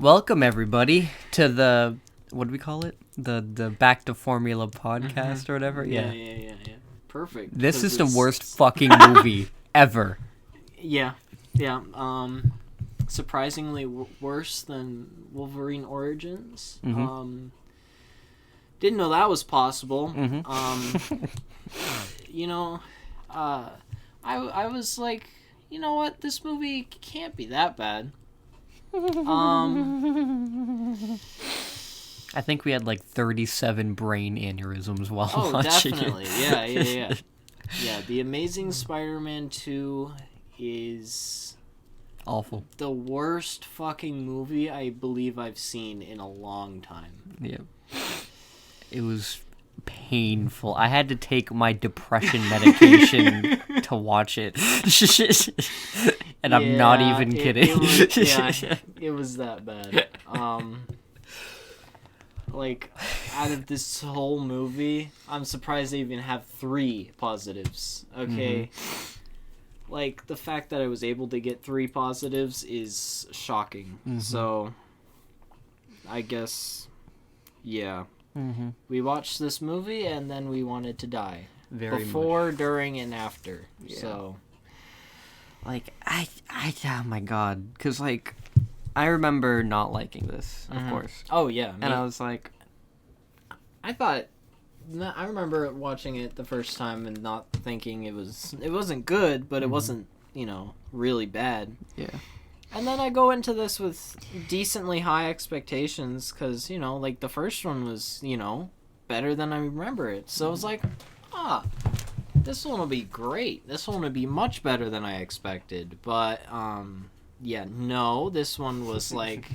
Welcome everybody to the what do we call it? The Back to Formula podcast or whatever. Yeah. Perfect. This is the worst fucking movie ever. Yeah. Surprisingly worse than Wolverine Origins. Didn't know that was possible. I was like, you know what? This movie can't be that bad. I think we had like 37 brain aneurysms while watching definitely. it. Yeah, The Amazing Spider-Man 2 is awful. The worst fucking movie I believe I've seen in a long time. Yeah. It was painful. I had to take my depression medication to watch it. And I'm not even kidding. It was that bad. Like, out of this whole movie, I'm surprised they even have 3 positives, okay? Like, the fact that I was able to get 3 positives is shocking. So, I guess, yeah. We watched this movie, and then we wanted to die. Before, during, and after. Yeah. So, like, I oh my god. Because, like, I remember not liking this, of course. Oh, yeah. And I was like... I remember watching it the first time and not thinking it wasn't good, but it wasn't, really bad. Yeah. And then I go into this with decently high expectations because, like, the first one was, better than I remember it. So I was like, this one will be great. This one will be much better than I expected. But, no, this one was, like,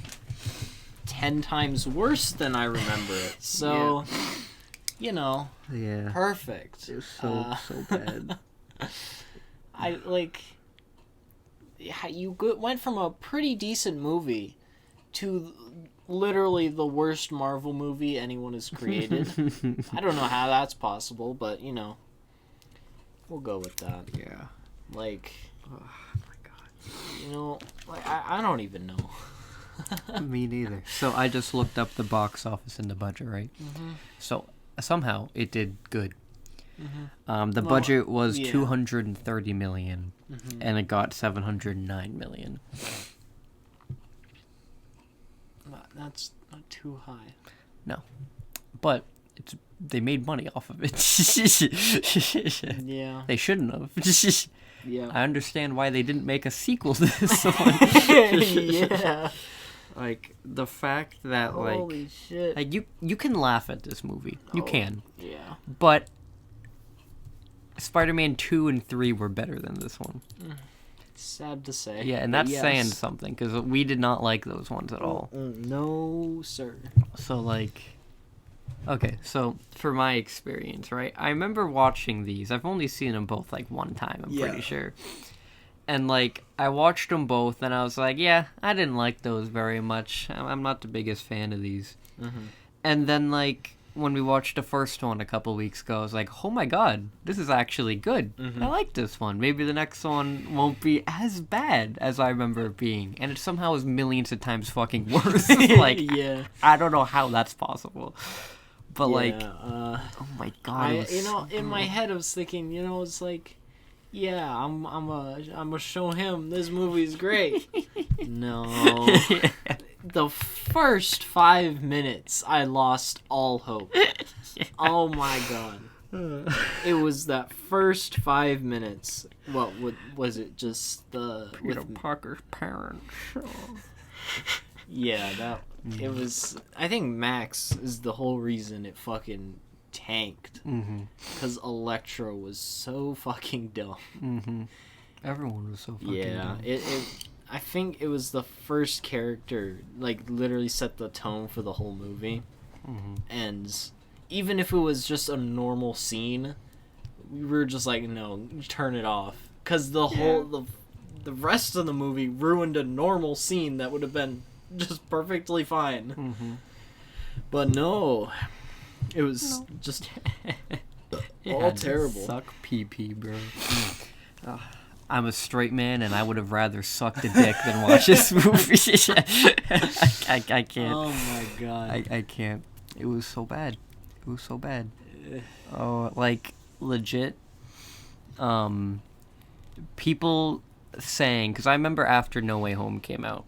10 times worse than I remember it. So, Yeah. Perfect. It was so bad. You went from a pretty decent movie to literally the worst Marvel movie anyone has created. I don't know how that's possible, but, we'll go with that. Yeah. Like... Oh, my God. I don't even know. Me neither. So I just looked up the box office and the budget, right? So somehow it did good. The budget was $230 million, and it got $709 million. That's not too high. No, but they made money off of it. Yeah, they shouldn't have. Yeah, I understand why they didn't make a sequel to this one. Yeah. Like, the fact that, holy shit. Like, you can laugh at this movie. You can. Yeah. But Spider-Man 2 and 3 were better than this one. It's sad to say. Yeah, and that's saying something, because we did not like those ones at all. No, sir. So, like... Okay, so, for my experience, right? I remember watching these. I've only seen them both, like, one time, I'm pretty sure. And, like, I watched them both, and I was like, yeah, I didn't like those very much. I'm not the biggest fan of these. And then, like, when we watched the first one a couple weeks ago, I was like, oh my god, this is actually good. I like this one. Maybe the next one won't be as bad as I remember it being. And it somehow is millions of times fucking worse. Like, yeah. I don't know how that's possible. But, oh my god, in my head I was thinking, it's like... Yeah, I'm gonna show him this movie's great. No. The first 5 minutes, I lost all hope. Oh my god. It was that first 5 minutes. What was it? Just the... Peter Parker's parents. Yeah, it was... I think Max is the whole reason it fucking... tanked because Electro was so fucking dumb. Everyone was so fucking dumb. I think it was the first character like literally set the tone for the whole movie. And even if it was just a normal scene, we were just like, no, turn it off, because the rest of the movie ruined a normal scene that would have been just perfectly fine. But no, it was just all terrible. Suck pee, bro. I'm a straight man, and I would have rather sucked a dick than watch this movie. I can't. Oh my god. I can't. It was so bad. It was so bad. Oh, like, legit. People saying, because I remember after No Way Home came out,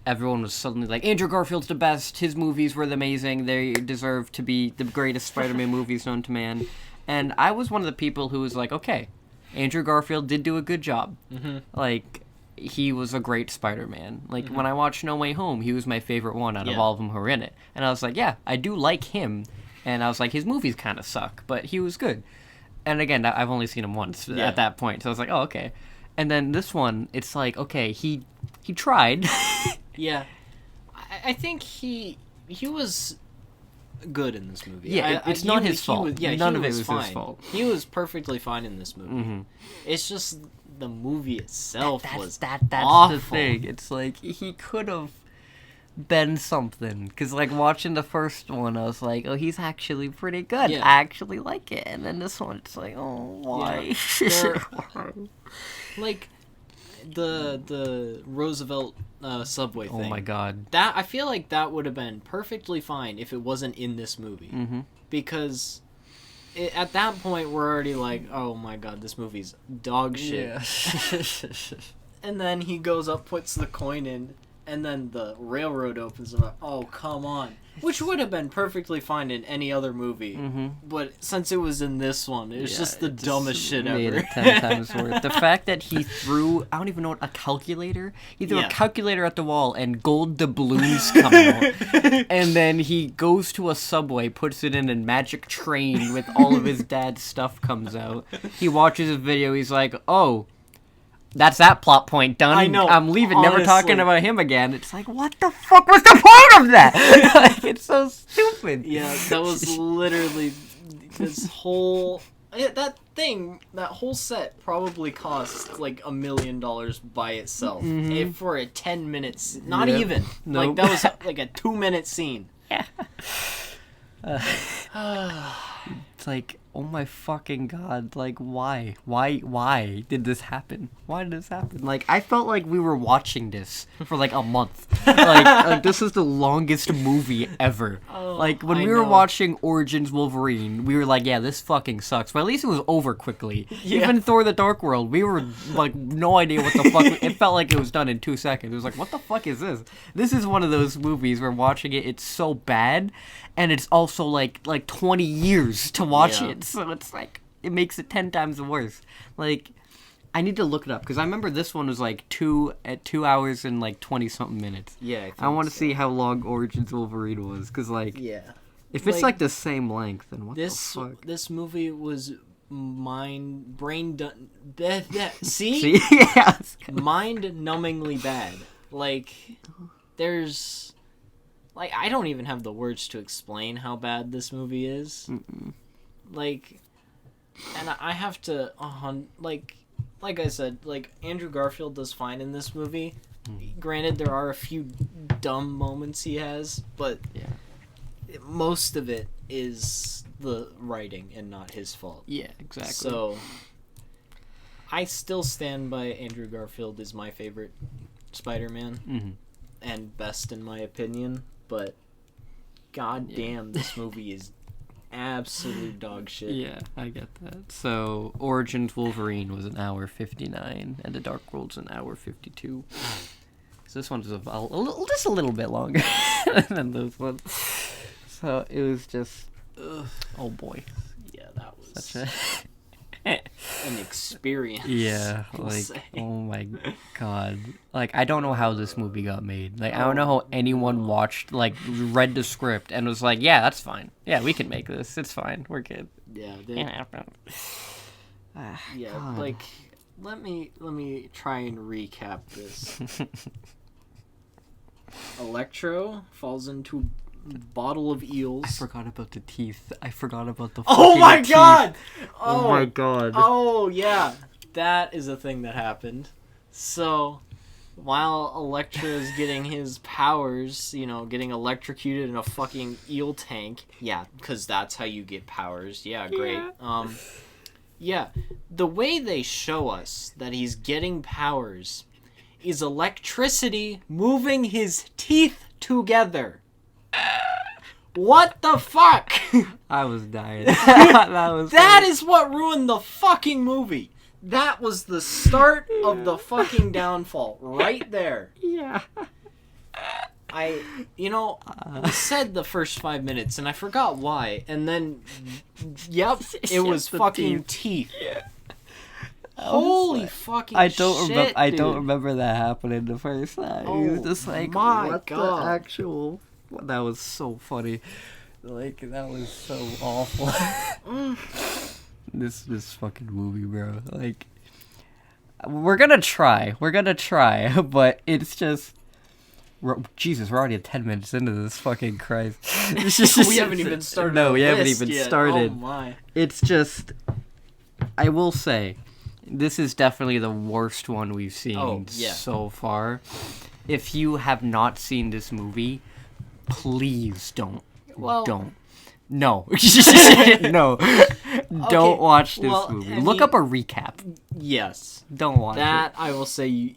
everyone was suddenly like, Andrew Garfield's the best. His movies were amazing. They deserve to be the greatest Spider-Man movies known to man. And I was one of the people who was like, okay, Andrew Garfield did do a good job. Like, he was a great Spider-Man. Like, when I watched No Way Home, he was my favorite one out of all of them who were in it. And I was like, yeah, I do like him. And I was like, his movies kind of suck, but he was good. And again, I've only seen him once at that point. So I was like, oh, okay. And then this one, it's like, okay, he tried. Yeah. I think he was good in this movie. Yeah, it's not his fault. None of it was his fault. He was perfectly fine in this movie. It's just the movie itself was that's awful. the thing. It's like, he could have been something. Because, like, watching the first one, I was like, oh, he's actually pretty good. Yeah. I actually like it. And then this one, it's like, oh, why? Yeah. Like, the Roosevelt subway thing. Oh my god. That, I feel like that would have been perfectly fine if it wasn't in this movie. Because at that point, we're already like, oh my god, this movie's dog shit. Yeah. And then he goes up, puts the coin in, and then the railroad opens and I'm like, oh, come on. Which would have been perfectly fine in any other movie. But since it was in this one, it was just the dumbest shit made ever. It 10 times worse. The fact that he threw, I don't even know what, a calculator? He threw a calculator at the wall and gold doubloons come out. And then he goes to a subway, puts it in a magic train with all of his dad's stuff comes out. He watches a video, he's like, oh, that's that plot point done. I know. I'm leaving, honestly. never talking about him again. It's like, what the fuck was the point of that? Like, it's so stupid. Yeah, that was literally this whole... That whole set probably cost like $1 million by itself. For a 10 minutes. Not even. Nope. Like, that was like a 2-minute scene. Yeah. It's like, oh my fucking god, like, why did this happen? Why did this happen? Like, I felt like we were watching this for like a month. like this is the longest movie ever. Like, when we were watching Origins Wolverine, we were like, yeah, this fucking sucks, but at least it was over quickly. Even Thor the Dark World, we were like, no idea what the fuck. It felt like it was done in 2 seconds. It was like, what the fuck is this? This is one of those movies where watching it, it's so bad, and it's also like 20 years to watch it, so it's like, it makes it 10 times worse. Like, I need to look it up, because I remember this one was like 2 hours and like 20 something minutes. Yeah, I want to see how long Origins Wolverine was, because like, if it's like the same length, then what the fuck? This movie was see? Yeah. Mind-numbingly bad. Like, there's... Like, I don't even have the words to explain how bad this movie is. Like, and I have to, like I said, like, Andrew Garfield does fine in this movie. Granted, there are a few dumb moments he has, but most of it is the writing and not his fault. Yeah, exactly. So, I still stand by Andrew Garfield is my favorite Spider-Man. And best in my opinion. But goddamn, this movie is absolute dog shit. Yeah, I get that. So, Origins Wolverine was 1:59, and The Dark World's 1:52. So this one's just a little bit longer than those ones. So it was just, oh boy. Yeah, that was such an experience. Yeah, like, oh my god. Like, I don't know how this movie got made. Like, I don't know how anyone watched, like, read the script and was like, yeah, that's fine. Yeah, we can make this. It's fine. We're good. Yeah, God. like, let me try and recap this. Electro falls into bottle of eels. I forgot about the teeth. I forgot about the Oh my teeth. god! Oh my god. Oh yeah. That is a thing that happened. So, while Electro is getting his powers, you know, getting electrocuted in a fucking eel tank. Yeah, because that's how you get powers. Yeah, great. Yeah, the way they show us that he's getting powers is electricity moving his teeth together. What the fuck? I was dying. That is what ruined the fucking movie. That was the start of the fucking downfall. Right there. Yeah. We said the first 5 minutes, and I forgot why. And then, yep, it was fucking teeth. Yeah. Holy fucking shit, I don't remember that happening the first time. Oh, it was just like, my what God. the actual... That was so funny. Like, that was so awful. This fucking movie, bro. Like, we're gonna try, but it's just... Jesus, we're already at 10 minutes into this fucking Christ. We haven't even started. No, we haven't even yet. started. Oh my. It's just... I will say, this is definitely the worst one we've seen so far. If you have not seen this movie, please don't. Don't. No. No. Don't watch this movie. Look up a recap. Yes. Don't watch that. I will say,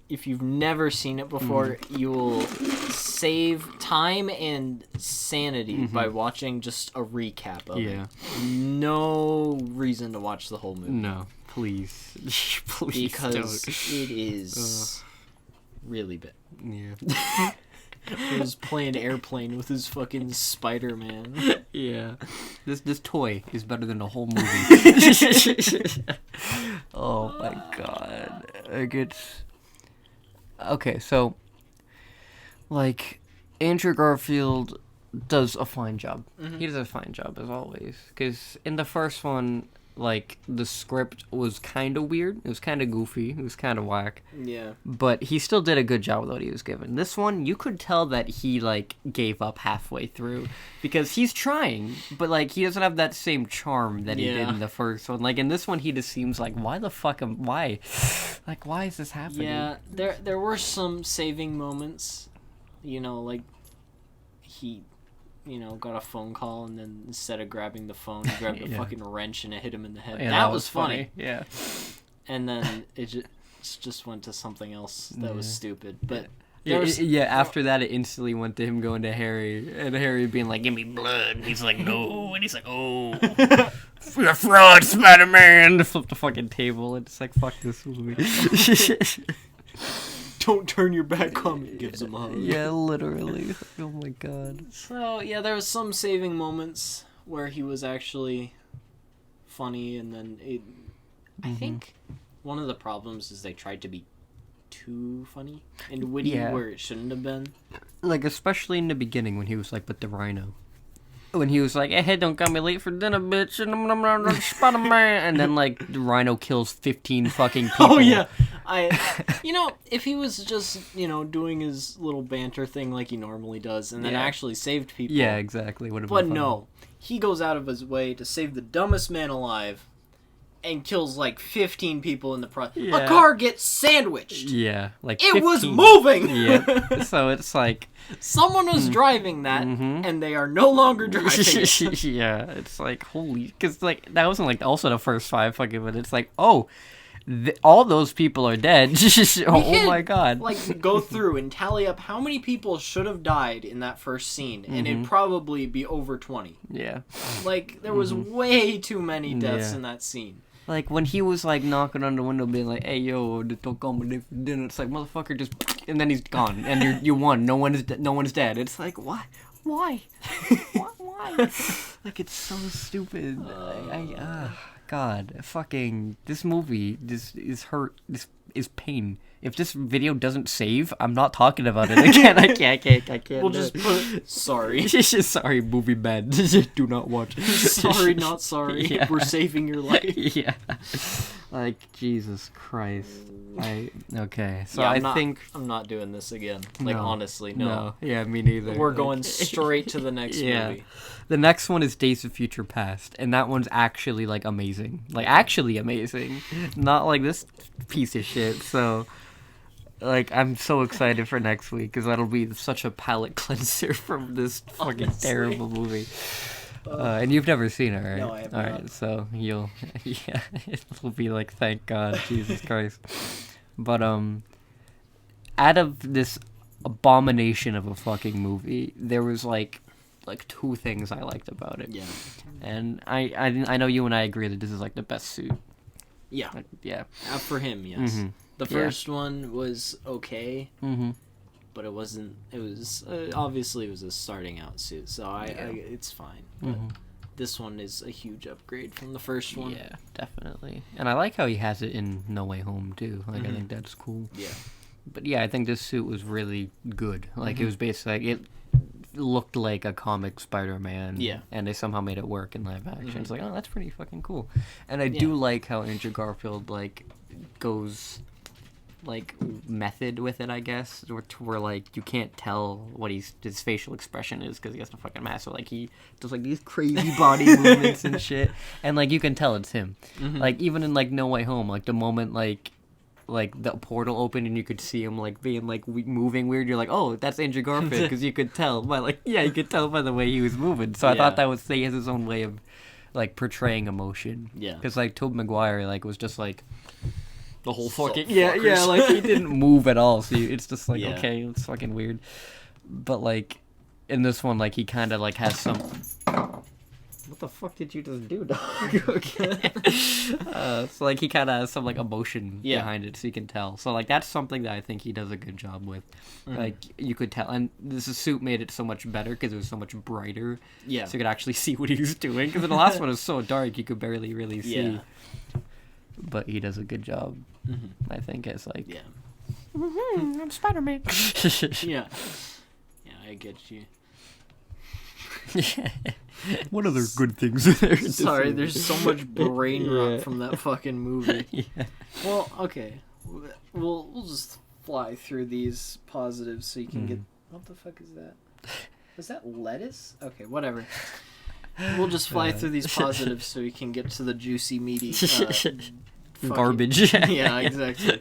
if you've never seen it before, you will save time and sanity by watching just a recap of it. No reason to watch the whole movie. No. Please. Please because don't. It is really bad. Yeah. He was playing airplane with his fucking Spider-Man. Yeah. This toy is better than the whole movie. Oh my god. Like, it's... Okay, so... Like, Andrew Garfield does a fine job. He does a fine job, as always. Because in the first one... Like, the script was kind of weird. It was kind of goofy. It was kind of whack. Yeah. But he still did a good job with what he was given. This one, you could tell that he, like, gave up halfway through. Because he's trying, but, like, he doesn't have that same charm that he did in the first one. Like, in this one, he just seems like, why the fuck why? Like, why is this happening? Yeah, there were some saving moments. You know, like, he... got a phone call, and then instead of grabbing the phone, he grabbed a fucking wrench and it hit him in the head. Yeah, that was funny. Yeah. And then it just went to something else that was stupid. But after that, it instantly went to him going to Harry, and Harry being like, "Give me blood." And he's like, "No," and he's like, "Oh, you're a fraud, Spider-Man." Flip the fucking table, and it's like, fuck this movie. Don't turn your back on me. Gives him a hug. Yeah, literally. Oh my god. So there was some saving moments where he was actually funny, and then I think one of the problems is they tried to be too funny and witty where it shouldn't have been. Like, especially in the beginning when he was like with the rhino. When he was like, "Hey, don't got me late for dinner, bitch," and I'm Spider-Man, and then like the rhino kills 15 fucking people. Oh yeah, if he was just doing his little banter thing like he normally does, and then actually saved people. Yeah, exactly. But no, he goes out of his way to save the dumbest man alive, and kills like 15 people in the process. Yeah. A car gets sandwiched. Yeah, like it 15. Was moving. Yeah, so it's like someone was driving that, and they are no longer driving it. Yeah, it's like holy, because like that wasn't like also the first 5 fucking minutes. Like all those people are dead. Oh my god! Like go through and tally up how many people should have died in that first scene, and it'd probably be over 20. Yeah, like there was way too many deaths in that scene. Like, when he was, like, knocking on the window being like, "Hey, yo, don't call me for dinner," it's like, motherfucker, just... And then he's gone, and you won. No one is dead. It's like, what? Why? Why? Like, it's so stupid. God, fucking... This movie is hurt. This is pain. If this video doesn't save, I'm not talking about it again. I can't. We'll just put sorry. Sorry, movie bad. Do not watch. Sorry, not sorry. Yeah. We're saving your life. Yeah. Like, Jesus Christ. Okay. So yeah, I think... I'm not doing this again. Like, honestly, no. Yeah, me neither. We're going straight to the next movie. The next one is Days of Future Past, and that one's actually, like, amazing. Like, actually amazing. Not like this piece of shit, so... Like, I'm so excited for next week, because that'll be such a palate cleanser from this fucking terrible movie. And you've never seen it, right? No, I have All not. right, so you'll, yeah, it'll be like, thank God, Jesus Christ. But out of this abomination of a fucking movie, there was like two things I liked about it. Yeah. And I know you and I agree that this is like the best suit. Yeah. Like, yeah. For him, yes. Mm-hmm. The first one was okay, Mm-hmm. but it wasn't. It was obviously it was a starting out suit, so it's fine. But Mm-hmm. this one is a huge upgrade from the first one. Yeah, definitely. And I like how he has it in No Way Home too. Like I think that's cool. Yeah. But yeah, I think this suit was really good. Like it was basically like, it looked like a comic Spider-Man. Yeah. And they somehow made it work in live action. It's like, oh, that's pretty fucking cool. And I do like how Andrew Garfield like goes like method with it, I guess, to where like you can't tell what his facial expression is because he has a fucking mask. So like he does like these crazy body movements and shit, and like you can tell it's him. Like even in like No Way Home, like the moment like the portal opened and you could see him like being like moving weird, you're like, oh, that's Andrew Garfield, because you could tell by you could tell by the way he was moving. So I thought that was, he has his own way of like portraying emotion. Yeah. Because like Tobey Maguire like was just like the whole So fucking fuckers. like he didn't move at all. So it's just like Yeah. okay, it's fucking weird. But like in this one, like he kind of like has some. What the fuck did you just do, dog? Okay. So like he kind of has some like emotion behind it, so you can tell. So like that's something that I think he does a good job with. Like you could tell, and this suit made it so much better because it was so much brighter. Yeah. So you could actually see what he was doing. Because the last one was so dark, you could barely really see. Yeah. But he does a good job, I think. It's like, Yeah. I'm Spider-Man. Yeah. Yeah, I get you. What other good things are there? Sorry, there's so much brain rot from that fucking movie. Yeah. Well, okay. We'll just fly through these positives so you can get... What the fuck is that? Is that lettuce? Okay, whatever. We'll just fly through these positives so we can get to the juicy, meaty... Garbage. Yeah, exactly.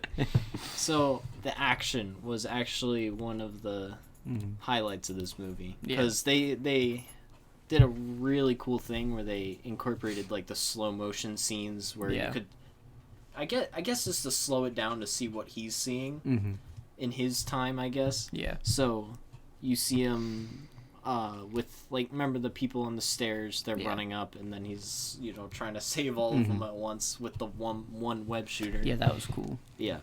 So, the action was actually one of the highlights of this movie. Because they did a really cool thing where they incorporated, like, the slow motion scenes where you could... I guess just to slow it down to see what he's seeing in his time, I guess. Yeah. So, you see him... with, like, remember the people on the stairs, they're running up, and then he's, trying to save all of them at once with the one web shooter. Yeah, that was cool. Yeah.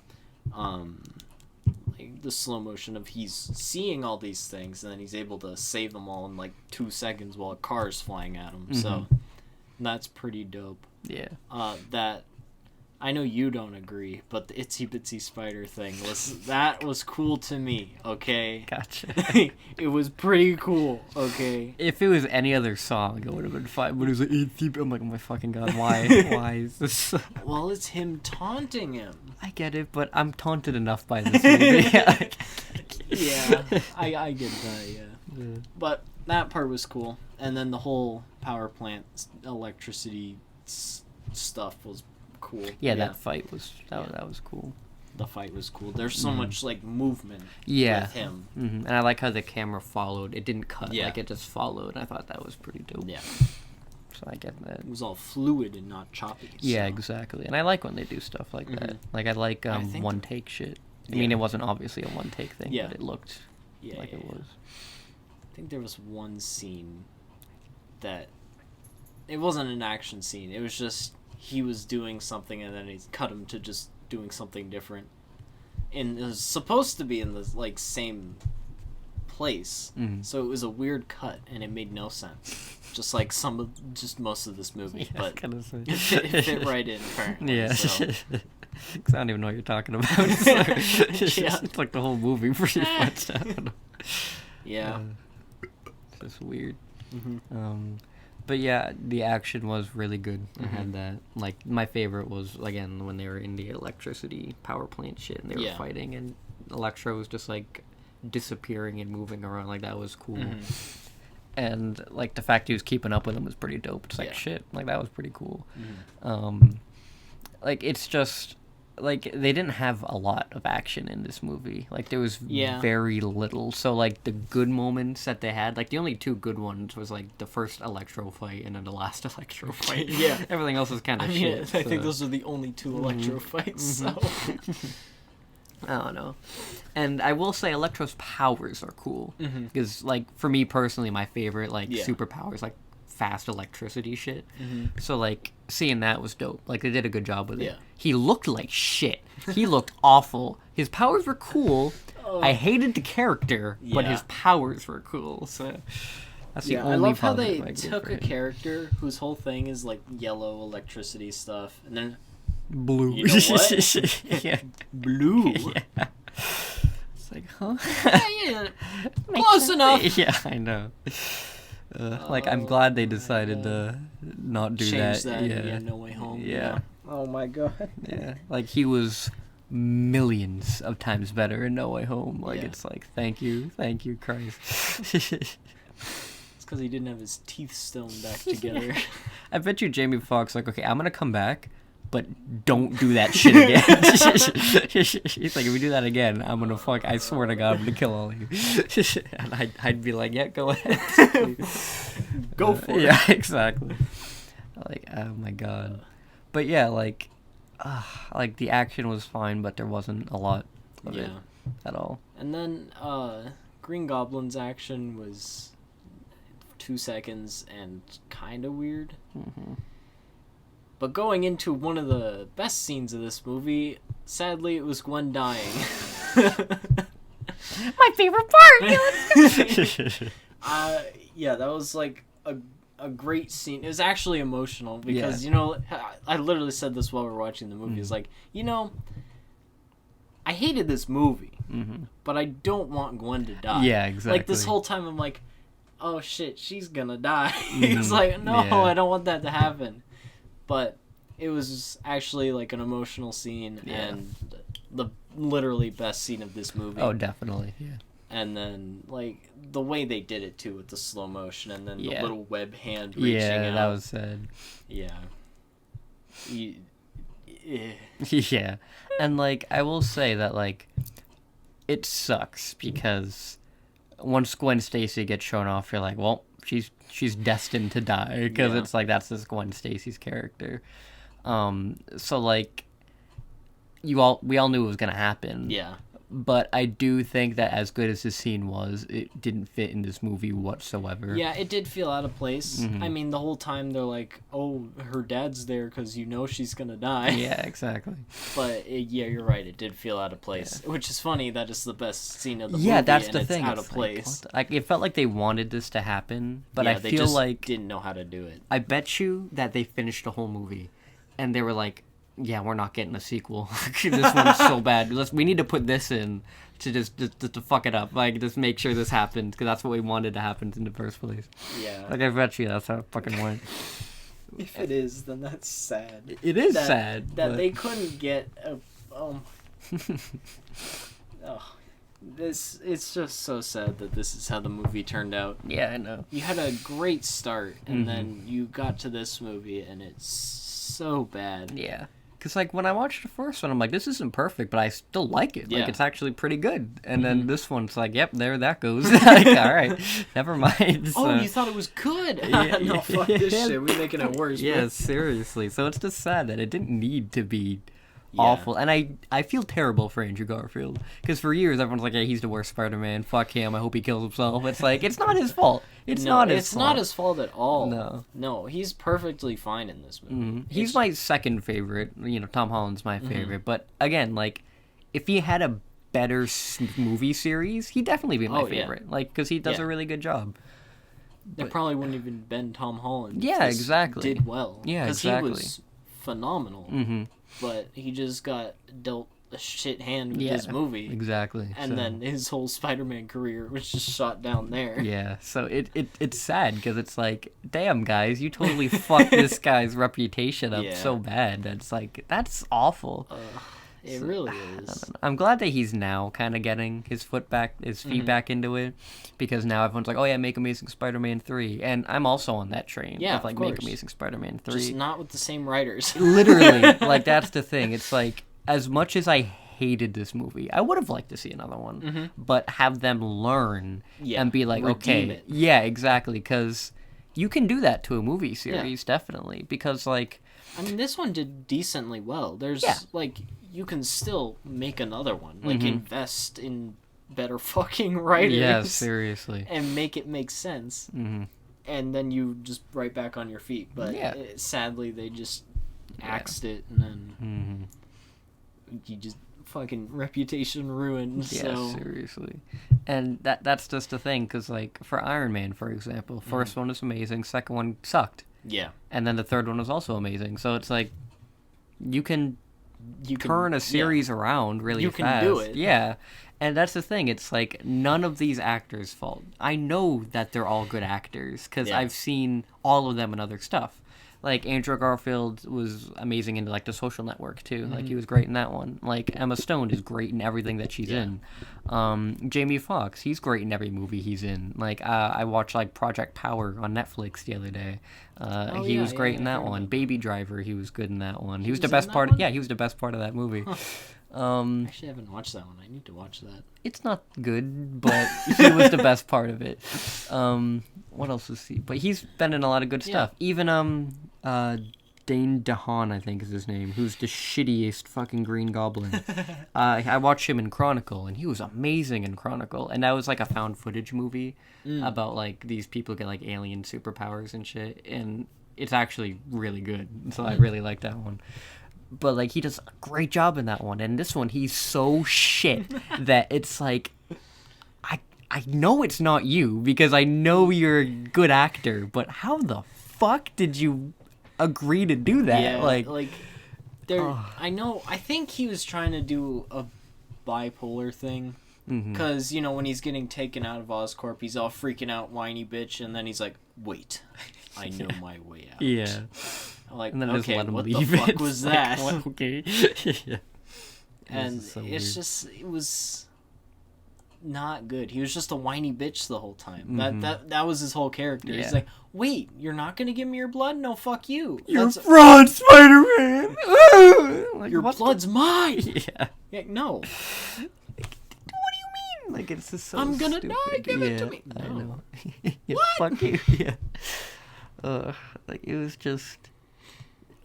Like, the slow motion of he's seeing all these things, and then he's able to save them all in, like, 2 seconds while a car's flying at him. So, that's pretty dope. Yeah. That... I know you don't agree, but the Itsy Bitsy Spider thing was cool to me, okay? Gotcha. It was pretty cool, okay? If it was any other song, it would have been fine. But it was like, I'm like, oh my fucking god, why? Why is this? Well, it's him taunting him. I get it, but I'm taunted enough by this movie. Yeah, I get that, yeah. But that part was cool. And then the whole power plant electricity stuff was cool. Yeah, that fight was that was cool. The fight was cool. There's so much like movement with him. And I like how the camera followed. It didn't cut. Yeah. Like it just followed. I thought that was pretty dope. Yeah. So I get that. It was all fluid and not choppy. Yeah, so. Exactly. And I like when they do stuff like that. Like I like one take shit. I mean, it wasn't obviously a one take thing, but it looked like it was. I think there was one scene that it wasn't an action scene. It was just he was doing something and then he cut him to just doing something different. And it was supposed to be in the like same place. So it was a weird cut and it made no sense. Just like most of this movie, but it fit right in apparently. Yeah. So. Cause I don't even know what you're talking about. It's like the whole movie pretty much. I don't know. Yeah. It's just weird. But yeah, the action was really good. I had that. Like, my favorite was, again, when they were in the electricity power plant shit and they were fighting and Electro was just, like, disappearing and moving around. Like, that was cool. And, like, the fact he was keeping up with him was pretty dope. It's like, shit. Like, that was pretty cool. Like, it's just... like they didn't have a lot of action in this movie. Like there was Yeah. very little. So like the good moments that they had, like the only two good ones was like the first Electro fight and then the last Electro fight. Yeah. Everything else was kind of shit. I think those are the only two Electro fights. So. I don't know. And I will say Electro's powers are cool. Because, like, for me personally, my favorite, like, superpowers, like, fast electricity shit. So, like, seeing that was dope. Like, they did a good job with it. He looked like shit. He looked awful. His powers were cool. I hated the character, but his powers were cool. So, that's the only I love how positive they I give took for a him. character whose whole thing is, like, yellow electricity stuff, and then Blue. You know what? Yeah. blue. Yeah. It's like, huh? Yeah, close enough. Yeah, I know. Like, I'm glad they decided to not do Change that. that. Yeah. No Way Home. Yeah. Oh my god. Yeah. Like, he was millions of times better in No Way Home. Like, Yeah. it's like, thank you, Christ. It's because he didn't have his teeth sewn back together. I bet you Jamie Foxx, like, okay, I'm gonna come back, but don't do that shit again. He's like, if you do that again, I'm gonna I swear to God, I'm gonna kill all of you. And I'd be like, yeah, go ahead. Go for it. Yeah, exactly. Like, oh my God. But yeah, like the action was fine, but there wasn't a lot of it at all. And then Green Goblin's action was 2 seconds and kind of weird. But going into one of the best scenes of this movie, sadly, it was Gwen dying. My favorite part! Yeah, that was like a great scene. It was actually emotional because, you know, I literally said this while we were watching the movie. It's like, you know, I hated this movie, but I don't want Gwen to die. Yeah, exactly. Like, this whole time I'm like, oh shit, she's gonna die. It's like, no, I don't want that to happen. But it was actually like an emotional scene and the literally best scene of this movie. Oh, definitely, yeah. And then, like, the way they did it, too, with the slow motion and then the little web hand reaching Yeah, out. that was sad. Yeah. Yeah. And, like, I will say that, like, it sucks because once Gwen Stacy gets shown off, you're like, well, she's destined to die because it's like that's this Gwen Stacy's character. So like we all knew it was gonna happen. Yeah. But I do think that as good as this scene was, it didn't fit in this movie whatsoever. Yeah, it did feel out of place. I mean, the whole time they're like, oh, her dad's there because you know she's gonna die. Yeah, exactly. But yeah, you're right. It did feel out of place, which is funny. That it's the best scene of the movie. Yeah, that's and the it's thing. Out It's of place. like it felt like they wanted this to happen, but yeah, I they feel just like didn't know how to do it. I bet you that they finished the whole movie, and they were like, "Yeah, we're not getting a sequel. This one's so bad. We need to put this in to just to fuck it up. Like, just make sure this happens because that's what we wanted to happen in the first place." Yeah. Like, I bet you that's how it fucking went. If it is, then that's sad. It is sad that but... they couldn't get a. It's just so sad that this is how the movie turned out. Yeah, I know. You had a great start, and then you got to this movie, and it's so bad. Yeah. Because, like, when I watched the first one, I'm like, this isn't perfect, but I still like it. Yeah. Like, it's actually pretty good. And then this one's like, yep, there that goes. Like, all right, never mind. So, Oh, you thought it was good? Yeah, No, fuck this shit. We're making it worse. yeah, bro. seriously. So it's just sad that it didn't need to be awful. And I feel terrible for Andrew Garfield. Because for years, everyone's like, yeah, he's the worst Spider-Man. Fuck him. I hope he kills himself. It's like, it's not his fault. It's not his fault at all. No. No, he's perfectly fine in this movie. He's my second favorite. You know, Tom Holland's my favorite. But again, like, if he had a better movie series, he'd definitely be my favorite. Yeah. Like, because he does a really good job. It probably wouldn't even been Tom Holland. Yeah, exactly. Did well. Yeah, exactly. Because he was phenomenal. Mm-hmm. But he just got dealt a shit hand with this movie. Exactly. And then his whole Spider-Man career was just shot down there. Yeah, so it's sad because it's like, damn, guys, you totally fucked this guy's reputation up so bad. That's like, that's awful. It really is. I'm glad that he's now kind of getting his feet back into it, because now everyone's like, oh yeah, make Amazing Spider-Man 3, and I'm also on that train. Yeah, of like, course. make Amazing Spider-Man 3. Just not with the same writers. Literally, like, that's the thing. It's like, as much as I hated this movie, I would have liked to see another one, but have them learn and be like, redeem okay, it. yeah, exactly, because you can do that to a movie series, definitely, because, like... I mean, this one did decently well. There's, like, you can still make another one. Like, invest in better fucking writers. Yeah, seriously. And make it make sense. And then you just right back on your feet. But sadly, they just axed it, and then you just fucking reputation ruined. Yeah, so. seriously. And that's just the thing, because, like, for Iron Man, for example, first one was amazing, second one sucked. Yeah. And then the third one was also amazing. So it's like, you can turn a series around really fast. You can do it. Yeah. And that's the thing. It's like, none of these actors' fault. I know that they're all good actors, because I've seen all of them in other stuff. Like, Andrew Garfield was amazing in, like, The Social Network, too. Like, he was great in that one. Like, Emma Stone is great in everything that she's in. Jamie Foxx, he's great in every movie he's in. Like, I watched, like, Project Power on Netflix the other day. He was great in that one. Baby Driver, he was good in that one. He was the best part. Yeah, he was the best part of that movie. Actually, I haven't watched that one. I need to watch that. It's not good, but he was the best part of it. What else is he? But he's been in a lot of good stuff. Even Dane DeHaan, I think is his name, who's the shittiest fucking Green Goblin. I watched him in Chronicle, and he was amazing in Chronicle. And that was like a found footage movie about like these people get like alien superpowers and shit. And it's actually really good. So I really like that one. But, like, he does a great job in that one. And this one, he's so shit that it's like, I know it's not you, because I know you're a good actor, but how the fuck did you agree to do that? Yeah, like I know, I think he was trying to do a bipolar thing. Because, you know, when he's getting taken out of Oscorp, he's all freaking out, whiny bitch, and then he's like, wait, I know my way out. Yeah. Like, and then okay, just let him what leave. the fuck was that? Like, okay. Yeah. And it's just, it was not good. He was just a whiny bitch the whole time. That was his whole character. He's like, wait, you're not gonna give me your blood? No, fuck you. You're fraud, Spider-Man! Like, your blood's mine! Yeah, no. Like, it's just so I'm gonna stupid. die, give it to me. No. I know. What? Fuck you, like, it was just...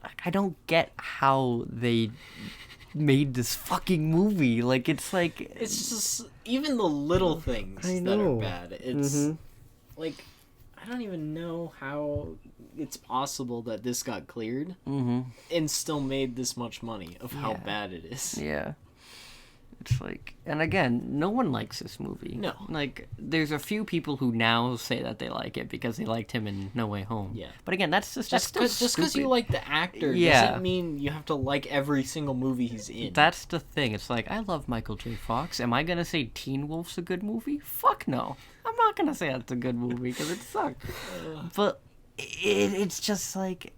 Like, I don't get how they made this fucking movie. Like, it's like... It's just... Even the little things that are bad. It's... Like, I don't even know how it's possible that this got cleared and still made this much money of how bad it is. Yeah. It's like, and again, no one likes this movie. No. Like, there's a few people who now say that they like it because they liked him in No Way Home. Yeah. But again, that's still just because you like the actor doesn't mean you have to like every single movie he's in. That's the thing. It's like, I love Michael J. Fox. Am I gonna say Teen Wolf's a good movie? Fuck no. I'm not gonna say that's a good movie because it sucked. But it's just like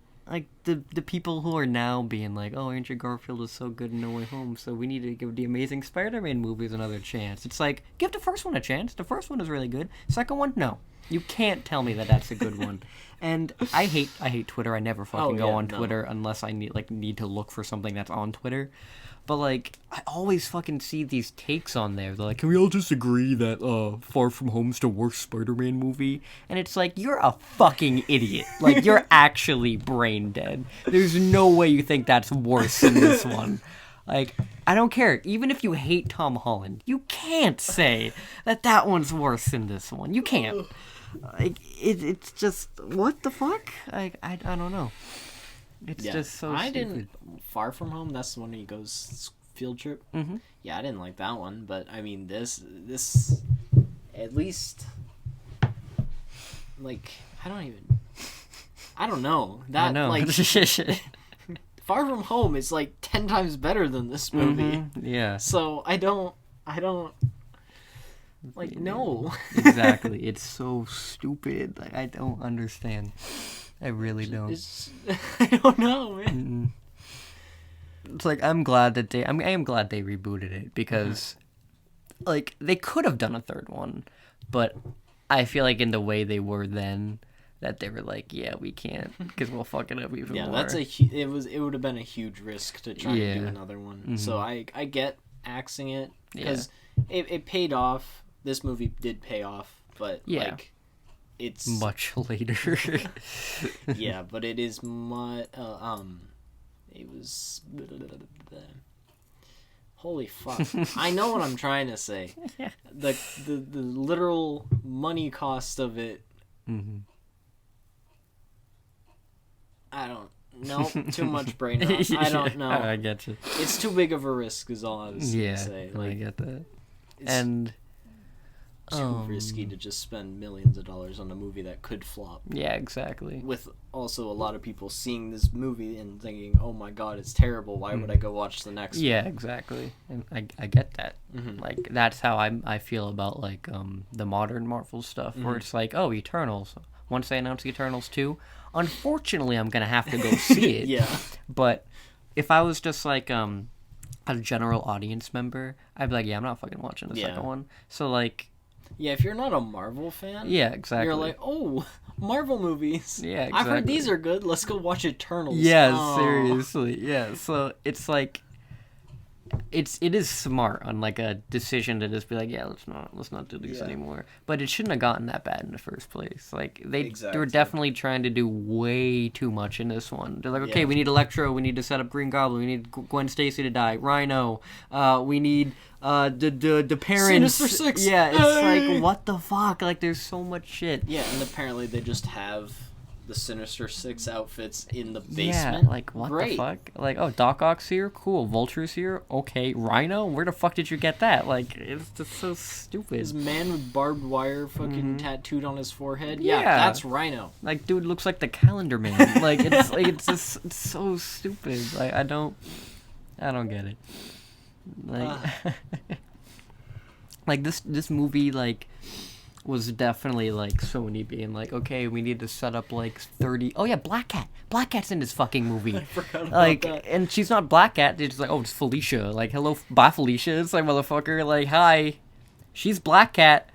the people who are now being like, oh, Andrew Garfield is so good in No Way Home, so we need to give the Amazing Spider-Man movies another chance. It's like, give the first one a chance. The first one is really good. Second one, no. You can't tell me that that's a good one. And I hate Twitter. I never fucking go on Twitter unless I need to look for something that's on Twitter. But, like, I always fucking see these takes on there. They're like, can we all just agree that Far From Home's the worst Spider-Man movie? And it's like, you're a fucking idiot. Like, you're actually brain dead. There's no way you think that's worse than this one. Like, I don't care. Even if you hate Tom Holland, you can't say that one's worse than this one. You can't. Like, it's just, what the fuck? I don't know. It's just so stupid. Far From Home, that's the one where he goes field trip. Yeah, I didn't like that one, but I mean this at least, like, I don't know that. I know. Like, Far From Home is like 10 times better than this movie. Yeah. So I don't like, no. Exactly. It's so stupid. Like, I don't understand. I really don't. I don't know, man. It's like, I am glad they rebooted it because, like, they could have done a third one, but I feel like in the way they were then, that they were like, yeah, we can't because we'll fuck it up even more. That's it would have been a huge risk to try and do another one. Mm-hmm. So I get axing it because it paid off. This movie did pay off, but like it's much later. Yeah, but it is it was holy fuck. I know what I'm trying to say. Yeah. The literal money cost of it. Mm-hmm. I don't know. Too much brain rot. I don't know. I get you. It's too big of a risk is all I was gonna say. Like, I get that. It's And too risky to just spend millions of dollars on a movie that could flop. Yeah, exactly. With also a lot of people seeing this movie and thinking, "Oh my god, it's terrible. Why would I go watch the next one?" Yeah, exactly. And I get that. Mm-hmm. Like that's how I feel about like the modern Marvel stuff, where it's like, oh, Eternals. Once they announce Eternals 2, unfortunately, I'm gonna have to go see it. Yeah. But if I was just like a general audience member, I'd be like, yeah, I'm not fucking watching the second one. So like. Yeah, if you're not a Marvel fan, yeah, exactly. You're like, oh, Marvel movies. Yeah, exactly. I've heard these are good. Let's go watch Eternals. Yeah, seriously. Yeah, so it's like, it is smart on like a decision to just be like, yeah, let's not do these anymore. But it shouldn't have gotten that bad in the first place. Like they were definitely trying to do way too much in this one. They're like, okay, we need Electro, we need to set up Green Goblin, we need Gwen Stacy to die, Rhino, we need the parents. Sinister Six. Yeah, it's like what the fuck? Like there's so much shit. Yeah, and apparently they just have the Sinister Six outfits in the basement. Yeah, like what the fuck? Like, oh, Doc Ock's here, cool. Vulture's here, okay. Rhino, where the fuck did you get that? Like, it's just so stupid. This man with barbed wire fucking tattooed on his forehead. Yeah, that's Rhino. Like, dude looks like the Calendar Man. Like, it's just it's so stupid. Like, I don't get it. Like, like this movie like was definitely like Sony being like, okay, we need to set up like 30. Oh yeah, Black Cat. Black Cat's in this fucking movie. I forgot like, about that. And she's not Black Cat. It's just like, oh, it's Felicia. Like, hello, bye, Felicia. It's like, motherfucker. Like, hi, she's Black Cat.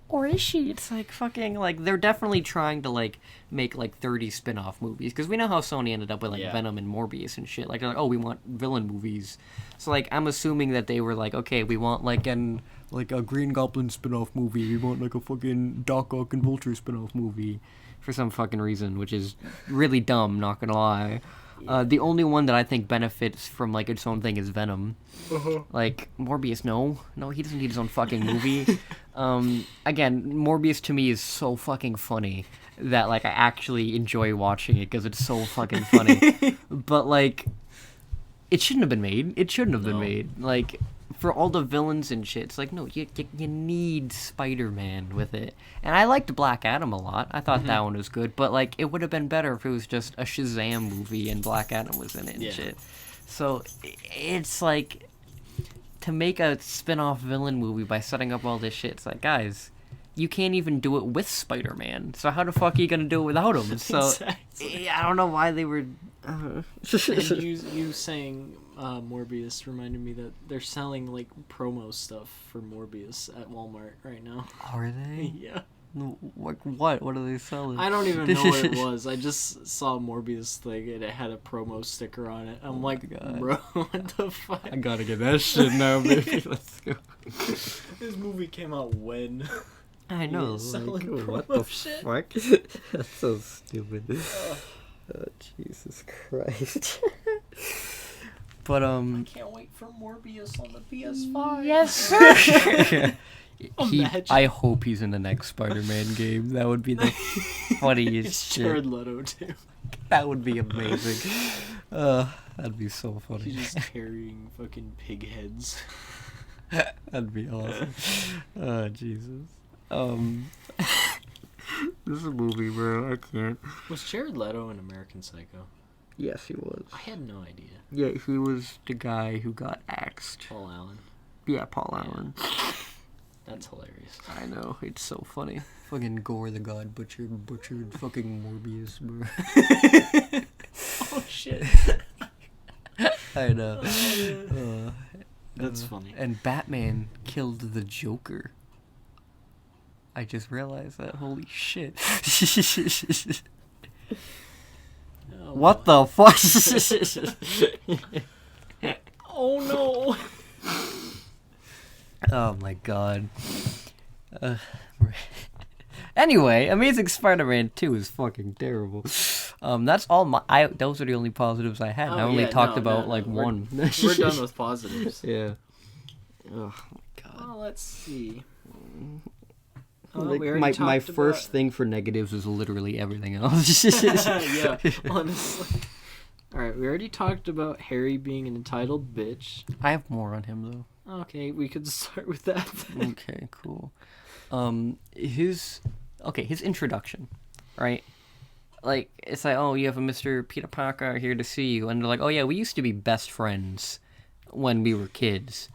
Or is she? It's like fucking like they're definitely trying to like make like 30 spin-off movies because we know how Sony ended up with like Venom and Morbius and shit. Like they're like, oh, we want villain movies. So like I'm assuming that they were like, okay, we want like a Green Goblin spin-off movie. We want like a fucking Doc Ock and Vulture spin-off movie for some fucking reason, which is really dumb, not gonna lie. The only one that I think benefits from like its own thing is Venom. Like Morbius, no, he doesn't need his own fucking movie. Again, Morbius to me is so fucking funny that like I actually enjoy watching it because it's so fucking funny. But like, it shouldn't have been made. It shouldn't have been made. Like, for all the villains and shit, it's like, no, you need Spider-Man with it. And I liked Black Adam a lot. I thought that one was good. But, like, it would have been better if it was just a Shazam movie and Black Adam was in it and shit. So, it's like, to make a spin-off villain movie by setting up all this shit, it's like, guys, you can't even do it with Spider-Man. So how the fuck are you going to do it without him? So, I don't know why they were... And you saying Morbius reminded me that they're selling like promo stuff for Morbius at Walmart right now. Are they? Yeah. Like what? What are they selling? I don't even know what it was. I just saw a Morbius thing and it had a promo sticker on it. I'm like, bro, what the fuck? I gotta get that shit now, baby. Let's go. This movie came out when? I know. Like, what the fuck? That's so stupid. Oh, Jesus Christ. But I can't wait for Morbius on the PS5. Yes, sir. I hope he's in the next Spider-Man game. That would be the funniest it's shit. Jared Leto too. That would be amazing. That'd be so funny. He's just carrying fucking pig heads. That'd be awesome. Oh, Jesus. This is a movie, bro. I can't. Was Jared Leto in American Psycho? Yes, he was. I had no idea. Yeah, he was the guy who got axed. Paul Allen. Yeah, Paul Allen. That's hilarious. I know, it's so funny. Fucking Gore the God butchered fucking Morbius, bro. Oh shit. I know. That's funny. And Batman killed the Joker. I just realized that. Holy shit. What the fuck? Oh no. Oh my god. Anyway, Amazing Spider-Man 2 is fucking terrible. That's all those are the only positives I had. I only talked about one. We're done with positives. Yeah. Oh my god. Well, let's see. My first thing for negatives is literally everything else. Yeah, honestly. Alright, we already talked about Harry being an entitled bitch. I have more on him though. Okay, we could start with that then. Okay, cool. His introduction, right? Like, it's like, oh, you have a Mr. Peter Parker here to see you. And they're like, oh yeah, we used to be best friends when we were kids.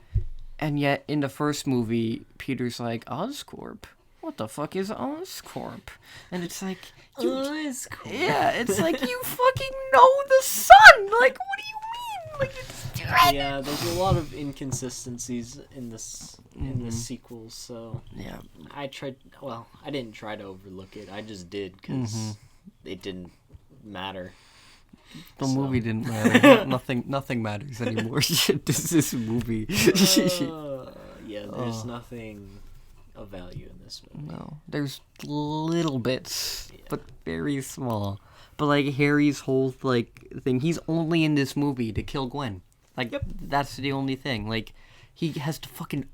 And yet, in the first movie, Peter's like, Oscorp? What the fuck is Oscorp? And it's like, Oscorp. Yeah, it's like, you fucking know the sun! Like, what do you mean? Like, it's yeah, there's a lot of inconsistencies in this in the sequels, so yeah, I didn't try to overlook it. I just did because it didn't matter. The movie didn't matter. Nothing matters anymore. This movie. Yeah, there's nothing of value in this movie. No, there's little bits, but very small. But like Harry's whole thing, he's only in this movie to kill Gwen. Like, that's the only thing. Like, he has to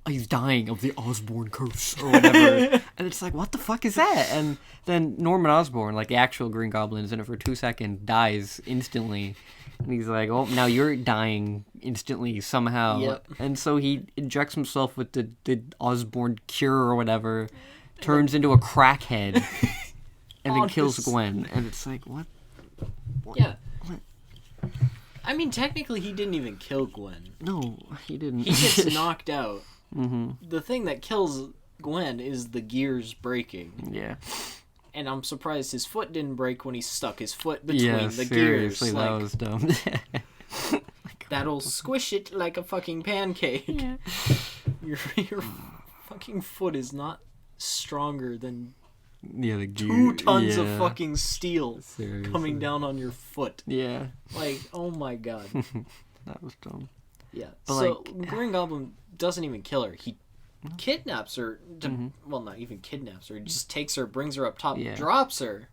he's dying of the Osborn curse or whatever. And it's like, what the fuck is that? And then Norman Osborn, like the actual Green Goblin, is in it for 2 seconds, dies instantly. And he's like, oh, now you're dying instantly somehow. Yep. And so he injects himself with the Osborn cure or whatever, turns into a crackhead, and then kills Gwen. And it's like, what? Yeah. What? I mean, technically, he didn't even kill Gwen. No, he didn't. He gets knocked out. The thing that kills Gwen is the gears breaking. Yeah. And I'm surprised his foot didn't break when he stuck his foot between the seriously, gears. That was dumb. That'll squish it like a fucking pancake. Yeah. Your fucking foot is not stronger than the gear. 2 tons of fucking steel seriously. coming down on your foot. Yeah. Like, oh my god. That was dumb. Yeah. But so Green Goblin doesn't even kill her. He kidnaps her. Well, not even kidnaps her. He just takes her, brings her up top, drops her.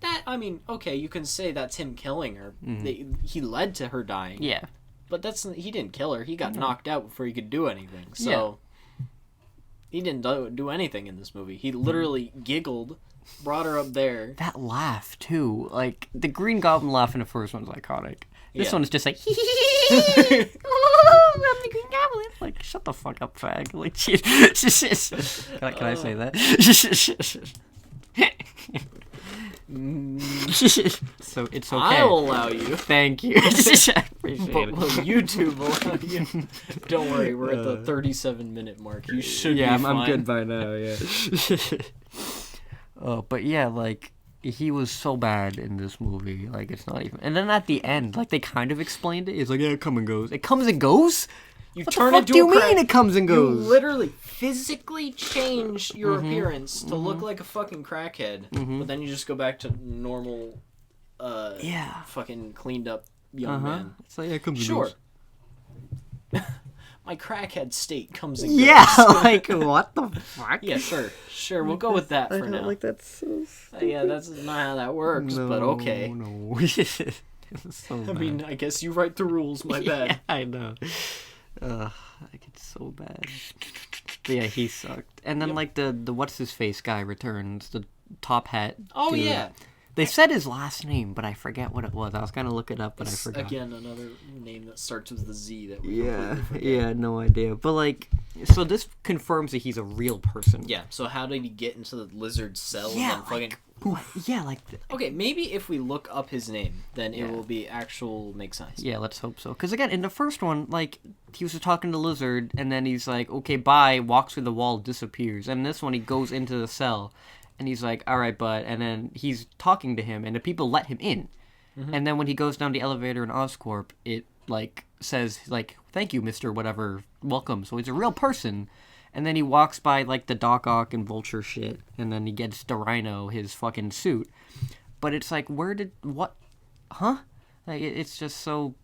That, I mean, okay, you can say that's him killing her. He led to her dying. Yeah. But he didn't kill her. He got knocked out before he could do anything. So he didn't do anything in this movie. He literally giggled, brought her up there. That laugh too, like the Green Goblin laugh in the first one's iconic. This one's just like, oh, I'm the Green Goblin. Like, shut the fuck up, fag. Like, can I say that? So it's okay. I'll allow you. Thank you. I appreciate But it. will YouTube allow you? Don't worry, we're at the 37-minute mark. You should be fine. I'm good by now, yeah. But yeah, like, he was so bad in this movie. Like, it's not even... And then at the end, like, they kind of explained it. It's like, yeah, it comes and goes. It comes and goes? You what turn the fuck into do you a mean it comes and goes? You literally physically change your appearance to look like a fucking crackhead, but then you just go back to normal, fucking cleaned up young man. It's like, yeah, it comes and goes. My crackhead state comes and goes. Yeah, like, what the fuck? Yeah, sure, we'll go with that for now. Like, that's so stupid. Yeah, that's not how that works, but okay. No, it was so bad. I mean, I guess you write the rules, my bad. Yeah, I know. Like, it's so bad. But yeah, he sucked. And then, like, the what's-his-face guy returns, the top hat Oh, dude. yeah. They said his last name, but I forget what it was. I was gonna look it up, but I forgot. Again, another name that starts with the Z that we Yeah, no idea. But, like, so this confirms that he's a real person. Yeah, so how did he get into the lizard cell and then fucking... Yeah, like... Okay, maybe if we look up his name, then it will be make sense. Yeah, let's hope so. Because, again, in the first one, like, he was talking to Lizard, and then he's like, okay, bye, walks through the wall, disappears. And in this one, he goes into the cell, and he's like, all right, bud. And then he's talking to him, and the people let him in. And then when he goes down the elevator in Oscorp, it, like, says, like, thank you, Mr. Whatever, welcome. So he's a real person. And then he walks by, like, the Doc Ock and Vulture shit, and then he gets the Rhino his fucking suit. But it's like, what? Huh? Like, it's just so,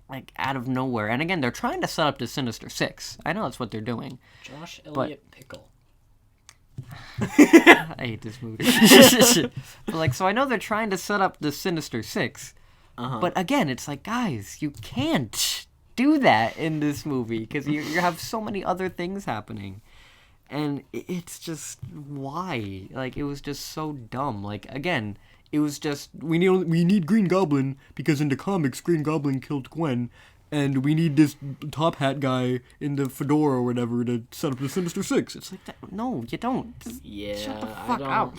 like, out of nowhere. And again, they're trying to set up the Sinister Six. I know that's what they're doing. Josh Elliott Pickle. I hate this movie. But, like, so I know they're trying to set up the Sinister Six. But again, it's like, guys, you can't do that in this movie because you have so many other things happening. And it's just, why? Like, it was just so dumb. Like, again, it was just, we need Green Goblin because in the comics, Green Goblin killed Gwen. And we need this top hat guy in the fedora or whatever to set up the Sinister Six. It's like, that. No, you don't. Just shut the fuck up.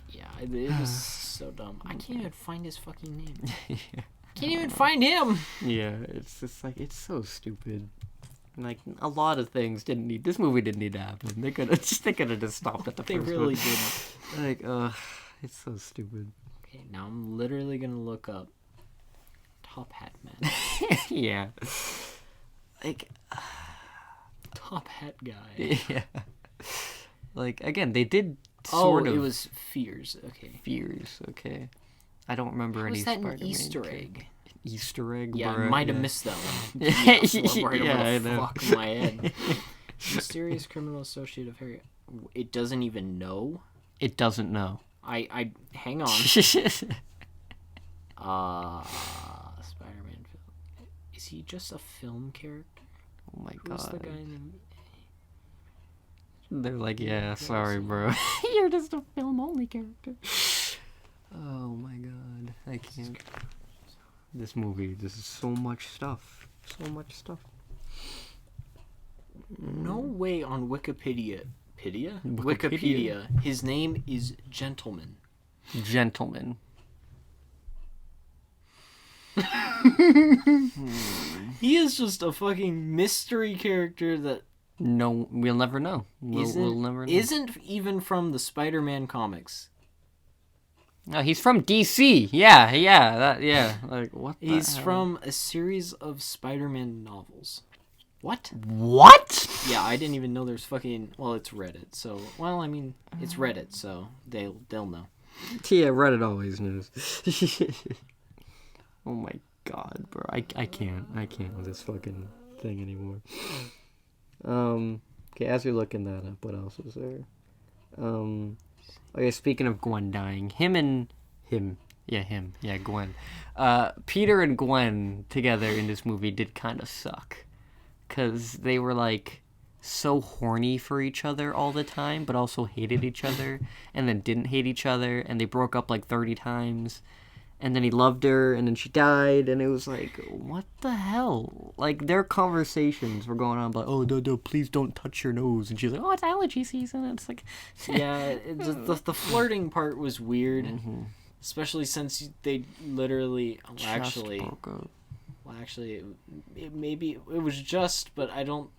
Yeah, it was so dumb. I can't even find his fucking name. Can't even find him. Yeah, it's just like, it's so stupid. Like, a lot of things this movie didn't need to happen. They could have just stopped at the first one. They really didn't. Like, it's so stupid. Okay, now I'm literally gonna look up Top Hat Man. Yeah. Like, Top Hat guy. Yeah. Like, again, they did sort of. It was Fears. Okay. Fears. Okay. I don't remember any Spider-Man. Was that an Easter egg? Easter egg? Yeah, I might have missed that one. I know. Fuck my head. Mysterious criminal associate of Harry. It doesn't even know. It doesn't know. I hang on. Spider-Man film. Is he just a film character? Oh my Who's god. the guy named... They're like, yeah, sorry, bro. You're just a film-only character. Oh my god. I can't. This movie, this is so much stuff. So much stuff. No way on Wikipedia. Wikipedia. His name is Gentleman. Gentleman. He is just a fucking mystery character that... No, we'll never know. We'll never know. Isn't even from the Spider-Man comics. No, he's from DC. Yeah. Like, what the He's hell? from a series of Spider-Man novels. What? Yeah, I didn't even know there's fucking... Well, it's Reddit, so... Well, I mean, it's Reddit, so they'll know. Yeah, Reddit always knows. Oh my god, bro. I can't with this fucking thing anymore. Okay, as we're looking that up, what else was there? Okay, speaking of Gwen dying, Gwen. Peter and Gwen together in this movie did kind of suck. Because they were, like, so horny for each other all the time, but also hated each other, and then didn't hate each other, and they broke up, like, 30 times. And then he loved her, and then she died, and it was like, what the hell? Like, their conversations were going on, like, oh, no, please don't touch your nose. And she's like, oh, it's allergy season. And it's like... Yeah, the flirting part was weird, especially since they literally... it was just, but I don't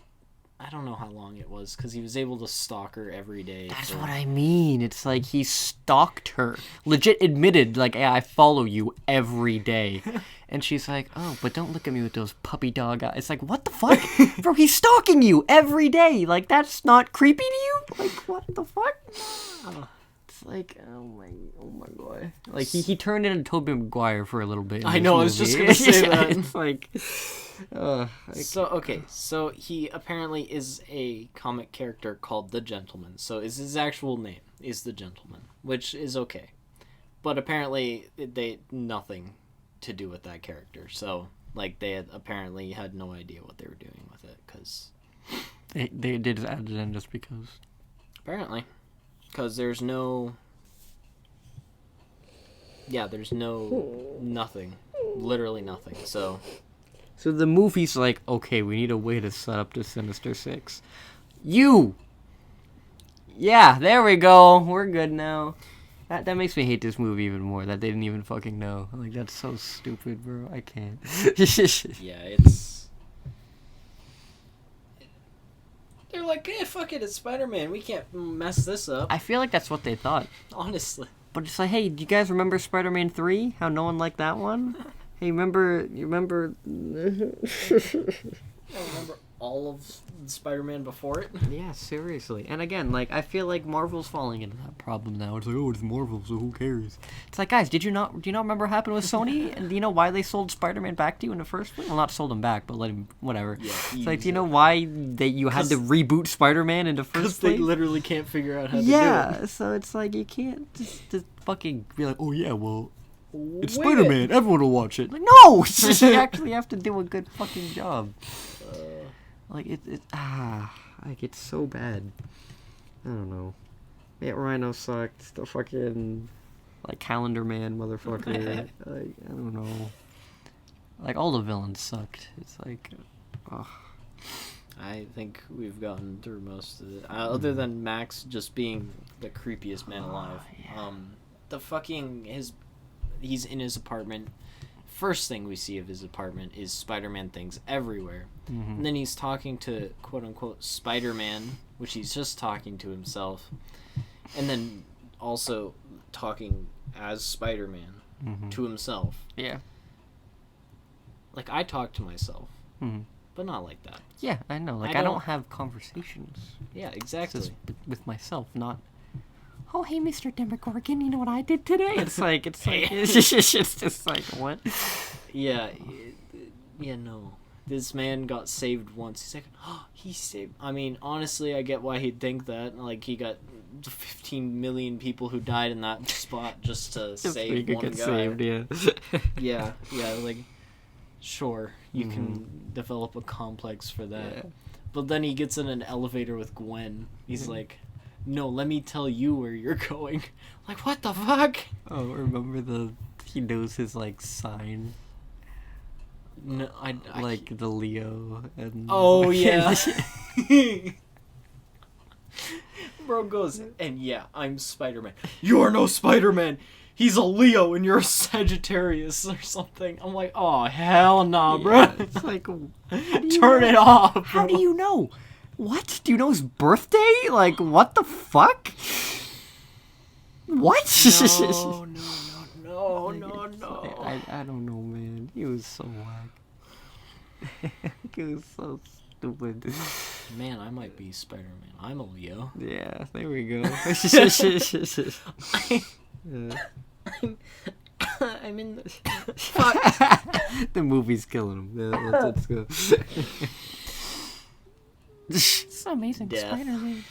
know how long it was, because he was able to stalk her every day. That's what I mean. It's like he stalked her. Legit admitted, like, hey, I follow you every day. And she's like, oh, but don't look at me with those puppy dog eyes. It's like, what the fuck? Bro, he's stalking you every day. Like, that's not creepy to you? Like, what the fuck? It's like, oh my god. Like, he turned into Tobey Maguire for a little bit. I know, I was just gonna say that. It's like... So he apparently is a comic character called the Gentleman. So his actual name is the Gentleman, which is okay. But apparently they nothing to do with that character. So like they apparently had no idea what they were doing with it, because they did add it in just because. Apparently, because there's no nothing, literally nothing. So the movie's like, okay, we need a way to set up the Sinister Six. Yeah, there we go. We're good now. That makes me hate this movie even more, that they didn't even fucking know. Like, that's so stupid, bro. I can't. Yeah, it's... They're like, hey, fuck it, it's Spider-Man. We can't mess this up. I feel like that's what they thought. Honestly. But it's like, hey, do you guys remember Spider-Man 3? How no one liked that one? Hey, you remember... I remember all of Spider-Man before it. Yeah, seriously. And again, like, I feel like Marvel's falling into that problem now. It's like, oh, it's Marvel, so who cares? It's like, guys, do you not remember what happened with Sony? And do you know why they sold Spider-Man back to you in the first place? Well, not sold him back, but let him, whatever. Yeah, it's like, do you know why you had to reboot Spider-Man in the first place? Because they literally can't figure out how to do it. Yeah, so it's like, you can't just fucking be like, oh yeah, well, it's Spider-Man, everyone will watch it. Like, no! You actually have to do a good fucking job. Like, like, it's so bad. I don't know. Yeah, Rhino sucked. The fucking, like, Calendar Man motherfucker. Like, I don't know. Like, all the villains sucked. It's like, ugh. I think we've gotten through most of it. Other than Max just being the creepiest man alive. Yeah. He's in his apartment. First thing we see of his apartment is Spider-Man things everywhere. Mm-hmm. And then he's talking to quote-unquote Spider-Man, which he's just talking to himself. And then also talking as Spider-Man to himself. Yeah. Like, I talk to myself, but not like that. Yeah, I know. Like, I don't have conversations. Yeah, exactly. Just with myself, not... Oh, hey, Mr. Demogorgon, you know what I did today? It's just like, what? Yeah, no. This man got saved once. He's like, oh, he saved... I mean, honestly, I get why he'd think that. Like, he got 15 million people who died in that spot just to save one guy. Saved, yeah. Yeah, like, sure, you can develop a complex for that. Yeah. But then he gets in an elevator with Gwen. He's like... No, let me tell you where you're going. Like, what the fuck? Oh, remember he knows his, like, sign? No, I like, the Leo and... Oh, yeah. Bro goes, and yeah, I'm Spider-Man. You're no Spider-Man! He's a Leo and you're a Sagittarius or something. I'm like, oh, hell nah, bro. It's like... Turn it off, bro. How do you know? What? Do you know his birthday? Like, what the fuck? What? No. I don't know, man. He was so whack. He was so stupid. Man, I might be Spider-Man. I'm a Leo. Yeah, there we go. I'm in the... Fuck. The movie's killing him. Yeah, let's go. It's amazing. Death. Spider-Man.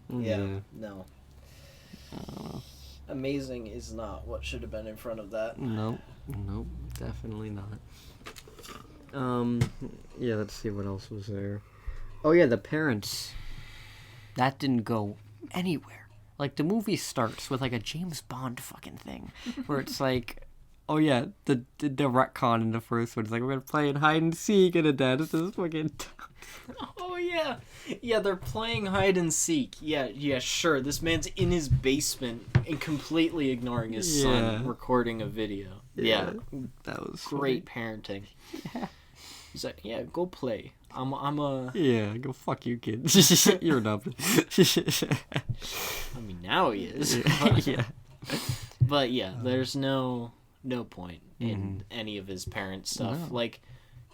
Yeah, no. Amazing is not what should have been in front of that. Nope, definitely not. Yeah, let's see what else was there. Oh yeah, the parents. That didn't go anywhere. Like, the movie starts with, like, a James Bond fucking thing, where it's like, oh yeah, the retcon in the first one. It's like, we're gonna play in hide and seek, and a dad is just fucking... Oh yeah. Yeah, they're playing hide and seek. Yeah, sure. This man's in his basement and completely ignoring his son recording a video. Yeah. That was great parenting. Yeah. He's like, yeah, go play. I'm a... Yeah, go fuck you, kid. You're nothing. I mean, now he is. Yeah. But yeah, there's no point in any of his parent stuff. No. Like,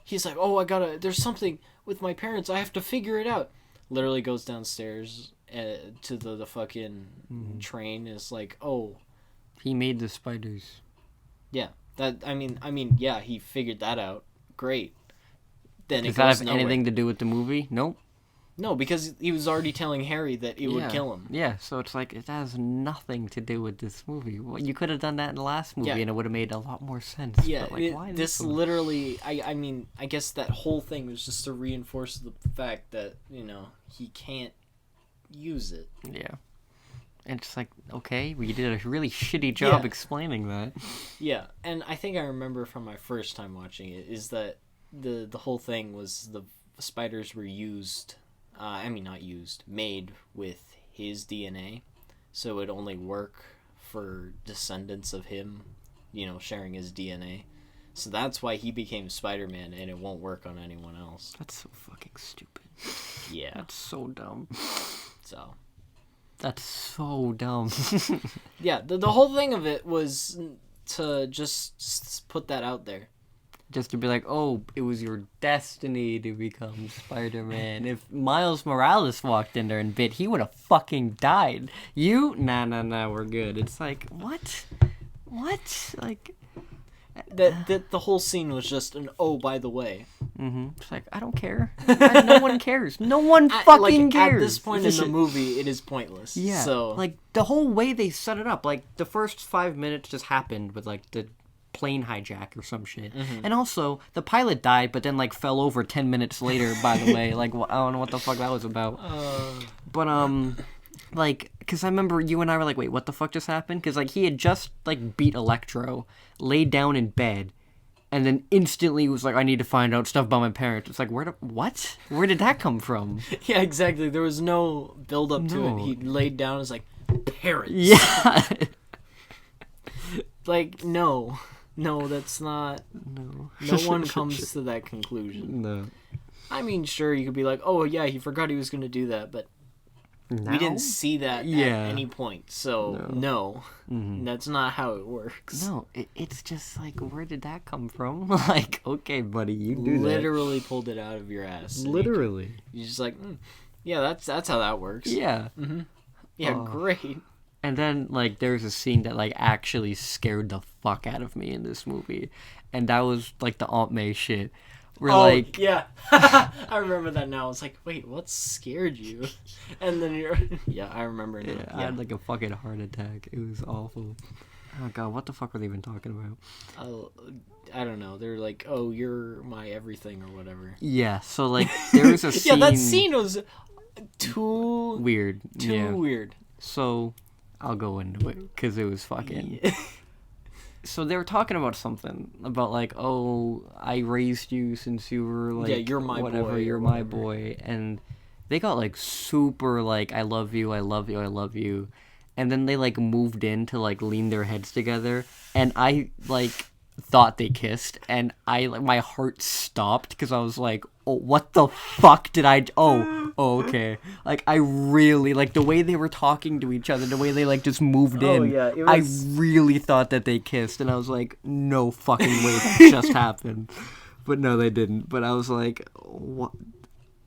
he's like, oh, there's something with my parents. I have to figure it out. Literally goes downstairs to the fucking train. Is like, oh, he made the spiders. Yeah, yeah, he figured that out. Great. Then Does that have anything to do with the movie? Nope. No, because he was already telling Harry that it would kill him. Yeah, so it's like, it has nothing to do with this movie. Well, you could have done that in the last movie and it would have made a lot more sense. Yeah, but like, why this literally, I guess that whole thing was just to reinforce the fact that, he can't use it. Yeah. And it's like, okay, we did a really shitty job explaining that. Yeah, and I think I remember from my first time watching it, is that the whole thing was the spiders were used... made with his DNA, so it only work for descendants of him, sharing his DNA. So that's why he became Spider-Man, and it won't work on anyone else. That's so fucking stupid. Yeah. That's so dumb. So. That's so dumb. Yeah, the whole thing of it was to just put that out there. just to be like, oh, it was your destiny to become Spider-Man. If Miles Morales walked in there and bit, he would have fucking died. You? Nah, we're good. It's like, what? Like... The whole scene was just an, oh, by the way. It's like, I don't care. No one cares. No one fucking cares. At this point in the movie, it is pointless. Yeah. So, like, the whole way they set it up, like, the first 5 minutes just happened with, like, the plane hijack or some shit. And also, the pilot died, but then, like, fell over 10 minutes later, by the way. Like, I don't know what the fuck that was about. But, like, because I remember you and I were like, wait, what the fuck just happened? Because, like, he had just, like, beat Electro, laid down in bed, and then instantly was like, I need to find out stuff about my parents. It's like, what? Where did that come from? Yeah, exactly. There was no build-up to it. He laid down and was like, parents. Yeah. Like, no, that's not... No one comes to that conclusion. No. I mean, sure, you could be like, oh, yeah, he forgot he was going to do that, but we didn't see that at any point, so no. That's not how it works. No, it's just like, where did that come from? Like, okay, buddy, you do that. Literally pulled it out of your ass. Literally. You're just like, yeah, that's how that works. Yeah. Yeah, great. And then, like, there's a scene that, like, actually scared the fuck out of me in this movie. And that was, like, the Aunt May shit. Where, like... yeah. I remember that now. I was like, wait, what scared you? And then you're... Yeah, I remember now. Yeah, I had, like, a fucking heart attack. It was awful. Oh, God, what the fuck were they even talking about? I don't know. They're like, oh, you're my everything or whatever. Yeah, so, like, there was a scene... Yeah, that scene was too... Weird. Too weird. So, I'll go into it, because it was fucking... Yeah. So they were talking about something about like, oh, I raised you since you were like, you're my whatever, boy, you're my boy, and they got like super like, I love you, and then they like moved in to like lean their heads together, and I like thought they kissed, and I like my heart stopped because I was like, oh, what the fuck did I? Oh, okay. Like I really like the way they were talking to each other, the way they like just moved in. Yeah, it was... I really thought that they kissed, and I was like, no fucking way that just happened. But no, they didn't. But I was like, what?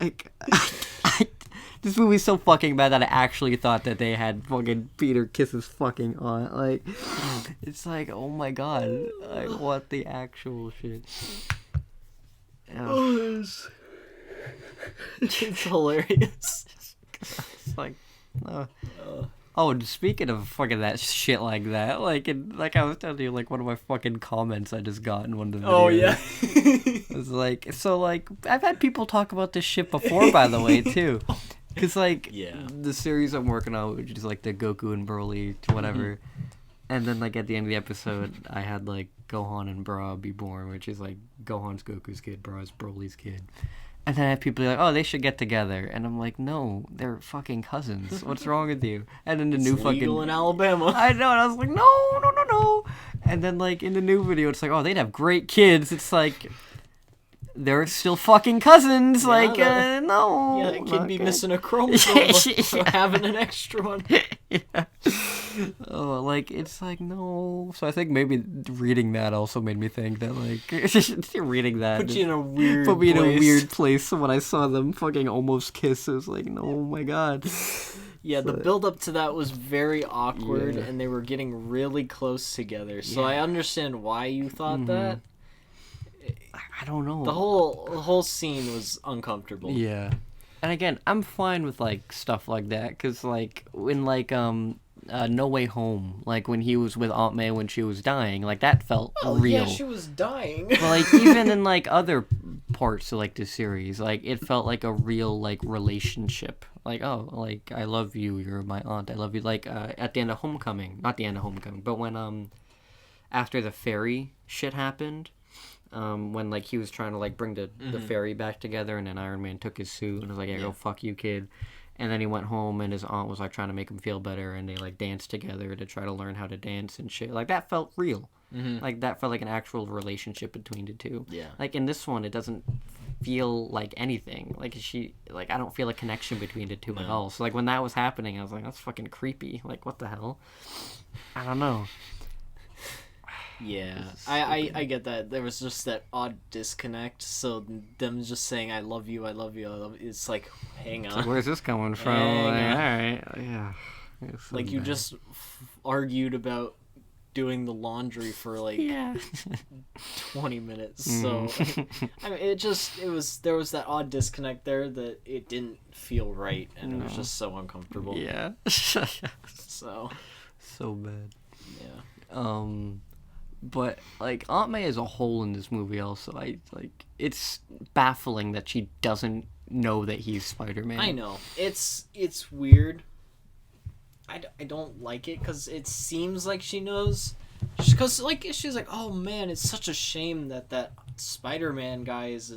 Like, this movie's so fucking bad that I actually thought that they had fucking Peter kiss his fucking aunt. Like, it's like, oh my god, like what the actual shit. It's hilarious. It's like, oh, speaking of fucking that shit like that, like I was telling you, like one of my fucking comments I just got in one of the videos. Oh yeah. It's like, so like I've had people talk about this shit before, by the way, too. Because, like, the series I'm working on, which is, like, the Goku and Broly, whatever, and then, like, at the end of the episode, I had, like, Gohan and Bra be born, which is, like, Gohan's Goku's kid, Bra's Broly's kid. And then I have people like, oh, they should get together. And I'm like, no, they're fucking cousins. What's wrong with you? And then the new fucking... legal in Alabama. I know, and I was like, no. And then, like, in the new video, it's like, oh, they'd have great kids. It's like... They're still fucking cousins, no. Yeah, it could be missing a chromosome, so having an extra one. Yeah. Oh, like, it's like, no. So I think maybe reading that also made me think that, like, reading that... Put you in a weird Put me in a weird place when I saw them fucking almost kiss. It was like, no, oh my god. Yeah, the build-up to that was very awkward, and they were getting really close together. So I understand why you thought that. I don't know. The whole scene was uncomfortable. Yeah. And again, I'm fine with, like, stuff like that, because, like, when, like, No Way Home, like, when he was with Aunt May when she was dying, like, that felt real. Yeah, she was dying. But, like, even in, like, other parts of, like, the series, like, it felt like a real, like, relationship. Like, oh, like, I love you, you're my aunt, I love you. Like, at the end of Homecoming, not the end of Homecoming, but when, after the fairy shit happened, when, like, he was trying to, like, bring the fairy back together, and then Iron Man took his suit, and was like, yeah, go fuck you, kid. And then he went home, and his aunt was, like, trying to make him feel better, and they, like, danced together to try to learn how to dance and shit. Like, that felt real. Like, that felt like an actual relationship between the two. Yeah. Like, in this one, it doesn't feel like anything. Like, I don't feel a connection between the two at all. So, like, when that was happening, I was like, that's fucking creepy. Like, what the hell? I don't know. Yeah, It's I get that. There was just that odd disconnect. So them just saying "I love you, I love you, I love you," it's like, hang It's on, like, where's this coming from? Hang Like, on. all right, yeah. It's so like you bad. just argued about doing the laundry for like Yeah. 20 minutes. So I mean, there was that odd disconnect there that it didn't feel right, and it was No. just so uncomfortable. Yeah. So So bad. yeah. But like Aunt May as a whole in this movie, also, I like it's baffling that she doesn't know that he's Spider-Man. I know it's weird. I don't like it because it seems like she knows, because like she's like, oh man, it's such a shame that Spider-Man guy is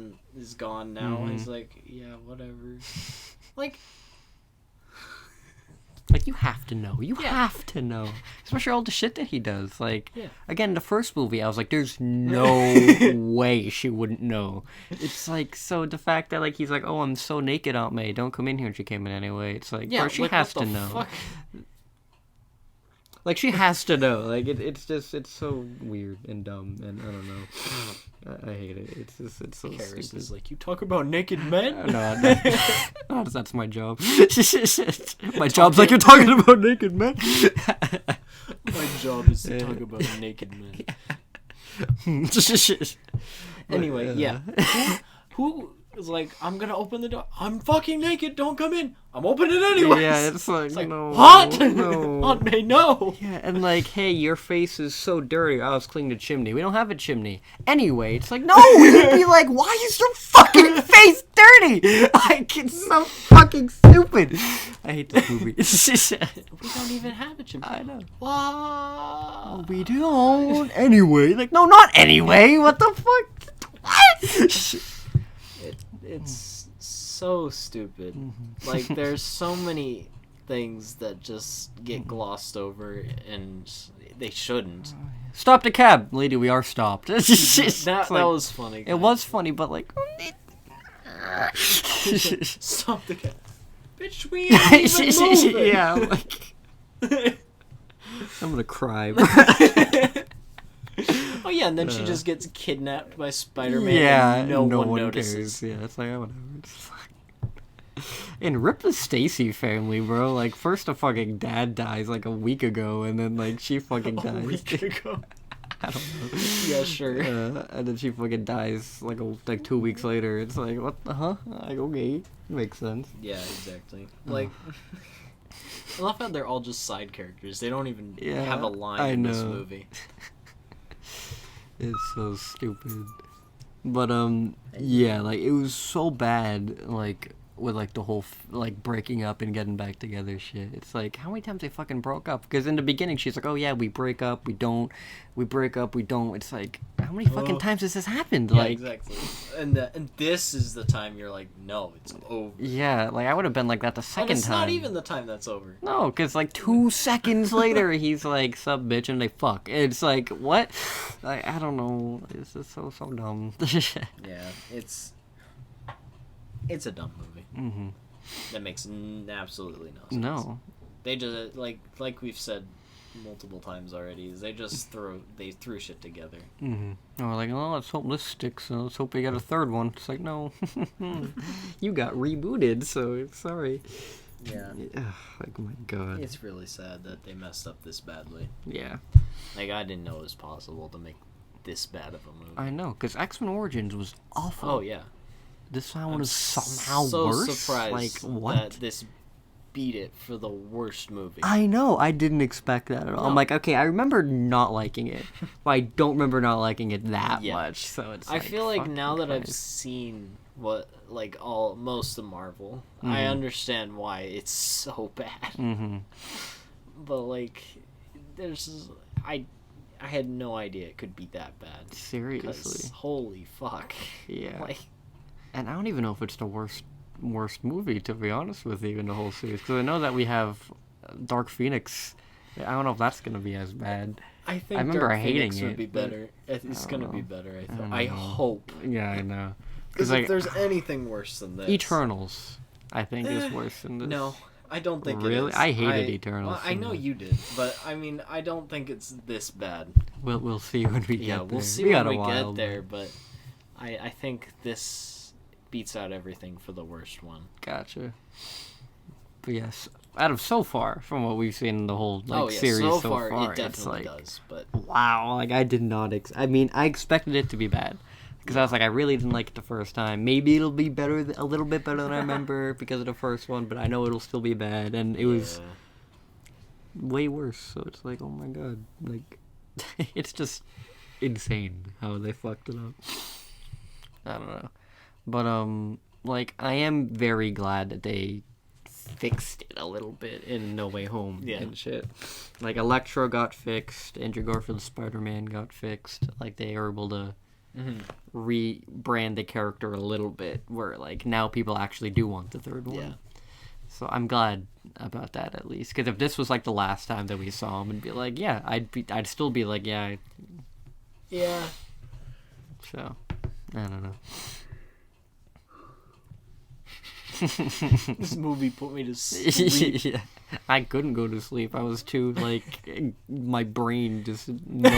gone now. Mhm. He's like, yeah, whatever. Like You have to know. You Yeah. have to know. Especially all the shit that he does. Like, Yeah. again, the first movie, I was like, there's no way she wouldn't know. It's like, so the fact that, like, he's like, oh, I'm so naked, Aunt May. Don't come in here. And she came in anyway. It's like, yeah, bro, she like, has what to the know. fuck? Like, she has to know. Like, it's just, it's so weird and dumb. And I don't know. I hate it. It's so Karis stupid. is like, you talk about naked men? No, that's my job. My job's like, you're talking about naked men. My job is to talk about naked men. Anyway, yeah. Who is like, I'm gonna open the door. I'm fucking naked. Don't come in. I'm opening it anyways. Yeah, it's like no. What? No. Aunt May, no. Yeah, and like, hey, your face is so dirty. I was cleaning the chimney. We don't have a chimney. Anyway, it's like, no, you'd be like, why is your fucking face dirty? Like, it's so fucking stupid. I hate this movie. We don't even have a chimney. I know. Wow. We don't. Anyway, like, no, not anyway. What the fuck? What? It's so stupid. Like, there's so many things that just get glossed over, and they shouldn't. Stop the cab, lady. We are stopped. That was funny. It was funny, but like. Stop the cat. Bitch, we ain't even moving. Yeah, like. I'm gonna cry. Oh yeah, and then she just gets kidnapped by Spider-Man. Yeah, and no one notices. cares. Yeah, it's like, whatever. It's like... And rip the Stacy family, bro. Like, first the fucking dad dies like a week ago, and then like she fucking dies. A week ago. I don't know. Yeah, sure. And then she fucking dies like 2 weeks later. It's like, what the huh? Like, okay, makes sense. Yeah, exactly. Like, I love how they're all just side characters. They don't even have a line in this movie. It's so stupid. But yeah, like it was so bad, like with like the whole like breaking up and getting back together shit. It's like, how many times they fucking broke up? Because in the beginning she's like, oh yeah, we break up, we don't, we break up, we don't. It's like, how many fucking times has this happened? Yeah, like exactly. And this is the time you're like, no, it's over. Yeah, like I would have been like that the second and it's time. not even the time that's over. No, because like 2 seconds later he's like, sup bitch, and they fuck. It's like, what? Like, I don't know. It's just so dumb. Yeah, it's a dumb movie. Mm-hmm. That makes absolutely no sense. No. They just like we've said multiple times already. They just threw shit together. Mm-hmm. And we're like, oh, let's hope this sticks. Let's hope we get a third one. It's like, no, you got rebooted. So sorry. Yeah. Like, my God. It's really sad that they messed up this badly. Yeah. Like, I didn't know it was possible to make this bad of a movie. I know, because X-Men Origins was awful. Oh yeah. This one was somehow so worse. Surprised like, what? that this beat it for the worst movie. I know. I didn't expect that at all. No. I'm like, okay, I remember not liking it, but I don't remember not liking it that much. So it's. I feel like now that I've Christ. seen most of Marvel, I understand why it's so bad. Mm-hmm. But like, I had no idea it could be that bad. Seriously. Holy fuck. Yeah. Like, And I don't even know if it's the worst movie, to be honest with you, in the whole series. Because I know that we have Dark Phoenix. I don't know if that's gonna be as bad. I think remember Dark hating Phoenix would it, be but better. It's gonna know. be better. don't I know. hope. Yeah, I know. Because like, if there's anything worse than this, Eternals, I think, is worse than this. No, I don't think really? it is. I hated Eternals. Well, I know you did, but I mean, I don't think it's this bad. We'll see when we get there. We'll see we when we get there, but I think this beats out everything for the worst one. Gotcha. But yes, out of so far, from what we've seen in the whole series so so far, far, it definitely it's like, does. But wow, like I did not. I mean, I expected it to be bad because I was like, I really didn't like it the first time. Maybe it'll be better, a little bit better than I remember because of the first one, but I know it'll still be bad, and it was way worse. So it's like, oh my god, like it's just insane how they fucked it up. I don't know, but like I am very glad that they fixed it a little bit in No Way Home and shit. Like Electro got fixed, Andrew Garfield's Spider-Man got fixed. Like they were able to rebrand the character a little bit, where like now people actually do want the third one. Yeah. So I'm glad about that at least, because if this was like the last time that we saw him, and be like, yeah, I'd still be like, yeah. So I don't know. This movie put me to sleep. Yeah. I couldn't go to sleep. I was too like my brain just no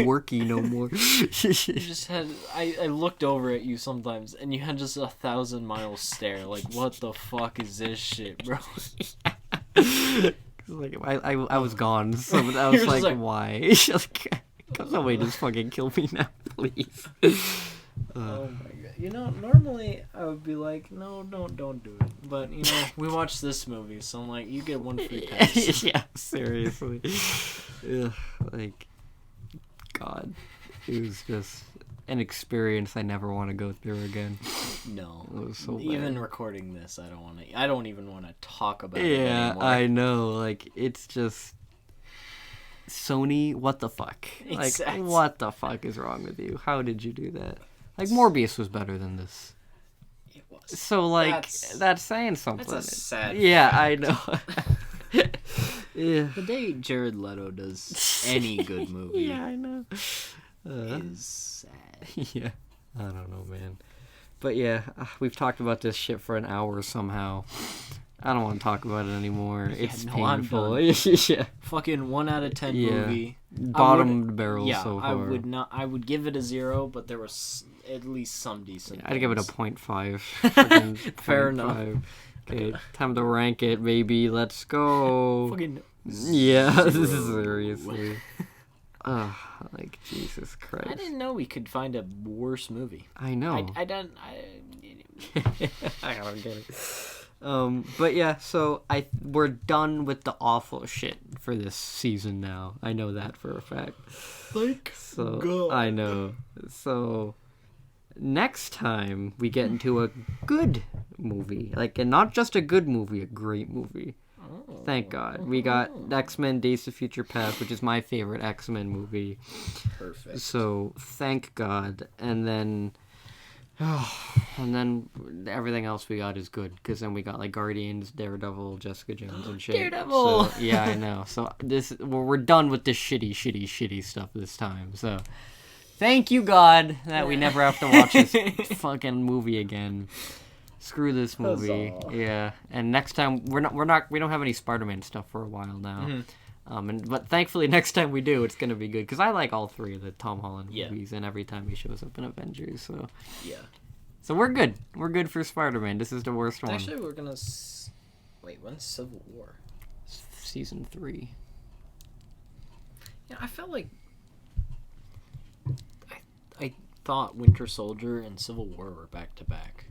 worky no more. You just had I looked over at you sometimes and you had just 1,000-mile stare. Like, what the fuck is this shit, bro? Like I was gone, so I was like, why? Like, somebody just fucking kill me now, please. Oh my god! You know, normally I would be like, no, don't do it. But you know, we watched this movie, so I'm like, you get one free pass. Yeah, seriously. Ugh, like, God, it was just an experience I never want to go through again. No, it was so even bad. Recording this, I don't even want to talk about it Yeah, anymore. I know. Like, it's just Sony. What the fuck? Exactly. Like, what the fuck is wrong with you? How did you do that? Like, Morbius was better than this. It was. So, like, that's saying something. That's a sad fact. I know. Yeah. The day Jared Leto does any good movie yeah, I know. Is sad. Yeah. I don't know, man. But yeah, we've talked about this shit for an hour somehow. I don't want to talk about it anymore. It's painful. Yeah. Fucking 1 out of 10 movie. Bottom barrel so far. I would give it a 0, but there was at least some decent. I'd give it a 0.5. Fair enough. Okay, time to rank it, baby. Let's go. Fucking yeah, seriously. Like Jesus Christ. I didn't know we could find a worse movie. I know. I don't get it. But yeah, so we're done with the awful shit for this season now. I know that for a fact. God. I know. So next time we get into a good movie, like, and not just a good movie, a great movie. Oh. Thank God. We got X-Men Days of Future Past, which is my favorite X-Men movie. Perfect. So thank God. And then everything else we got is good, because then we got like Guardians, Daredevil, Jessica Jones, and shit. Daredevil. So, yeah, I know. So we're done with this shitty stuff this time. So thank you, God, that we never have to watch this fucking movie again. Screw this movie. Yeah. And next time we don't have any Spider-Man stuff for a while now. Mm-hmm. But thankfully next time we do, it's gonna be good, because I like all three of the Tom Holland movies, and every time he shows up in Avengers. So yeah. So we're good. We're good for Spider-Man. This is the worst one. Actually, we're gonna wait. When's Civil War? Season 3. Yeah, I felt like I thought Winter Soldier and Civil War were back to back.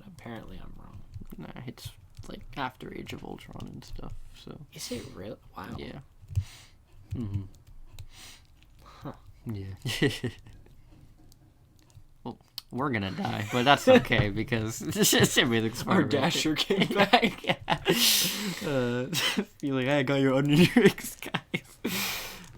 Apparently I'm wrong. Nah, it's like after Age of Ultron and stuff. So is it real? Wow. Yeah. Mhm. Huh. Yeah. Well, we're gonna die, but that's okay because everything's fine. Our Dasher came back. You're like, I got your onion rings, guys.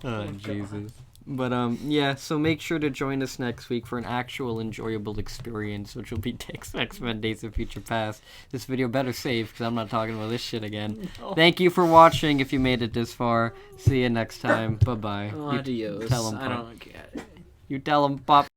Oh Jesus. God. But yeah, so make sure to join us next week for an actual enjoyable experience, which will be X-Men Days of Future Past. This video better save, because I'm not talking about this shit again. No. Thank you for watching if you made it this far. See you next time. Bye-bye. Adios. You tell them, I don't get it. You tell them, Pop.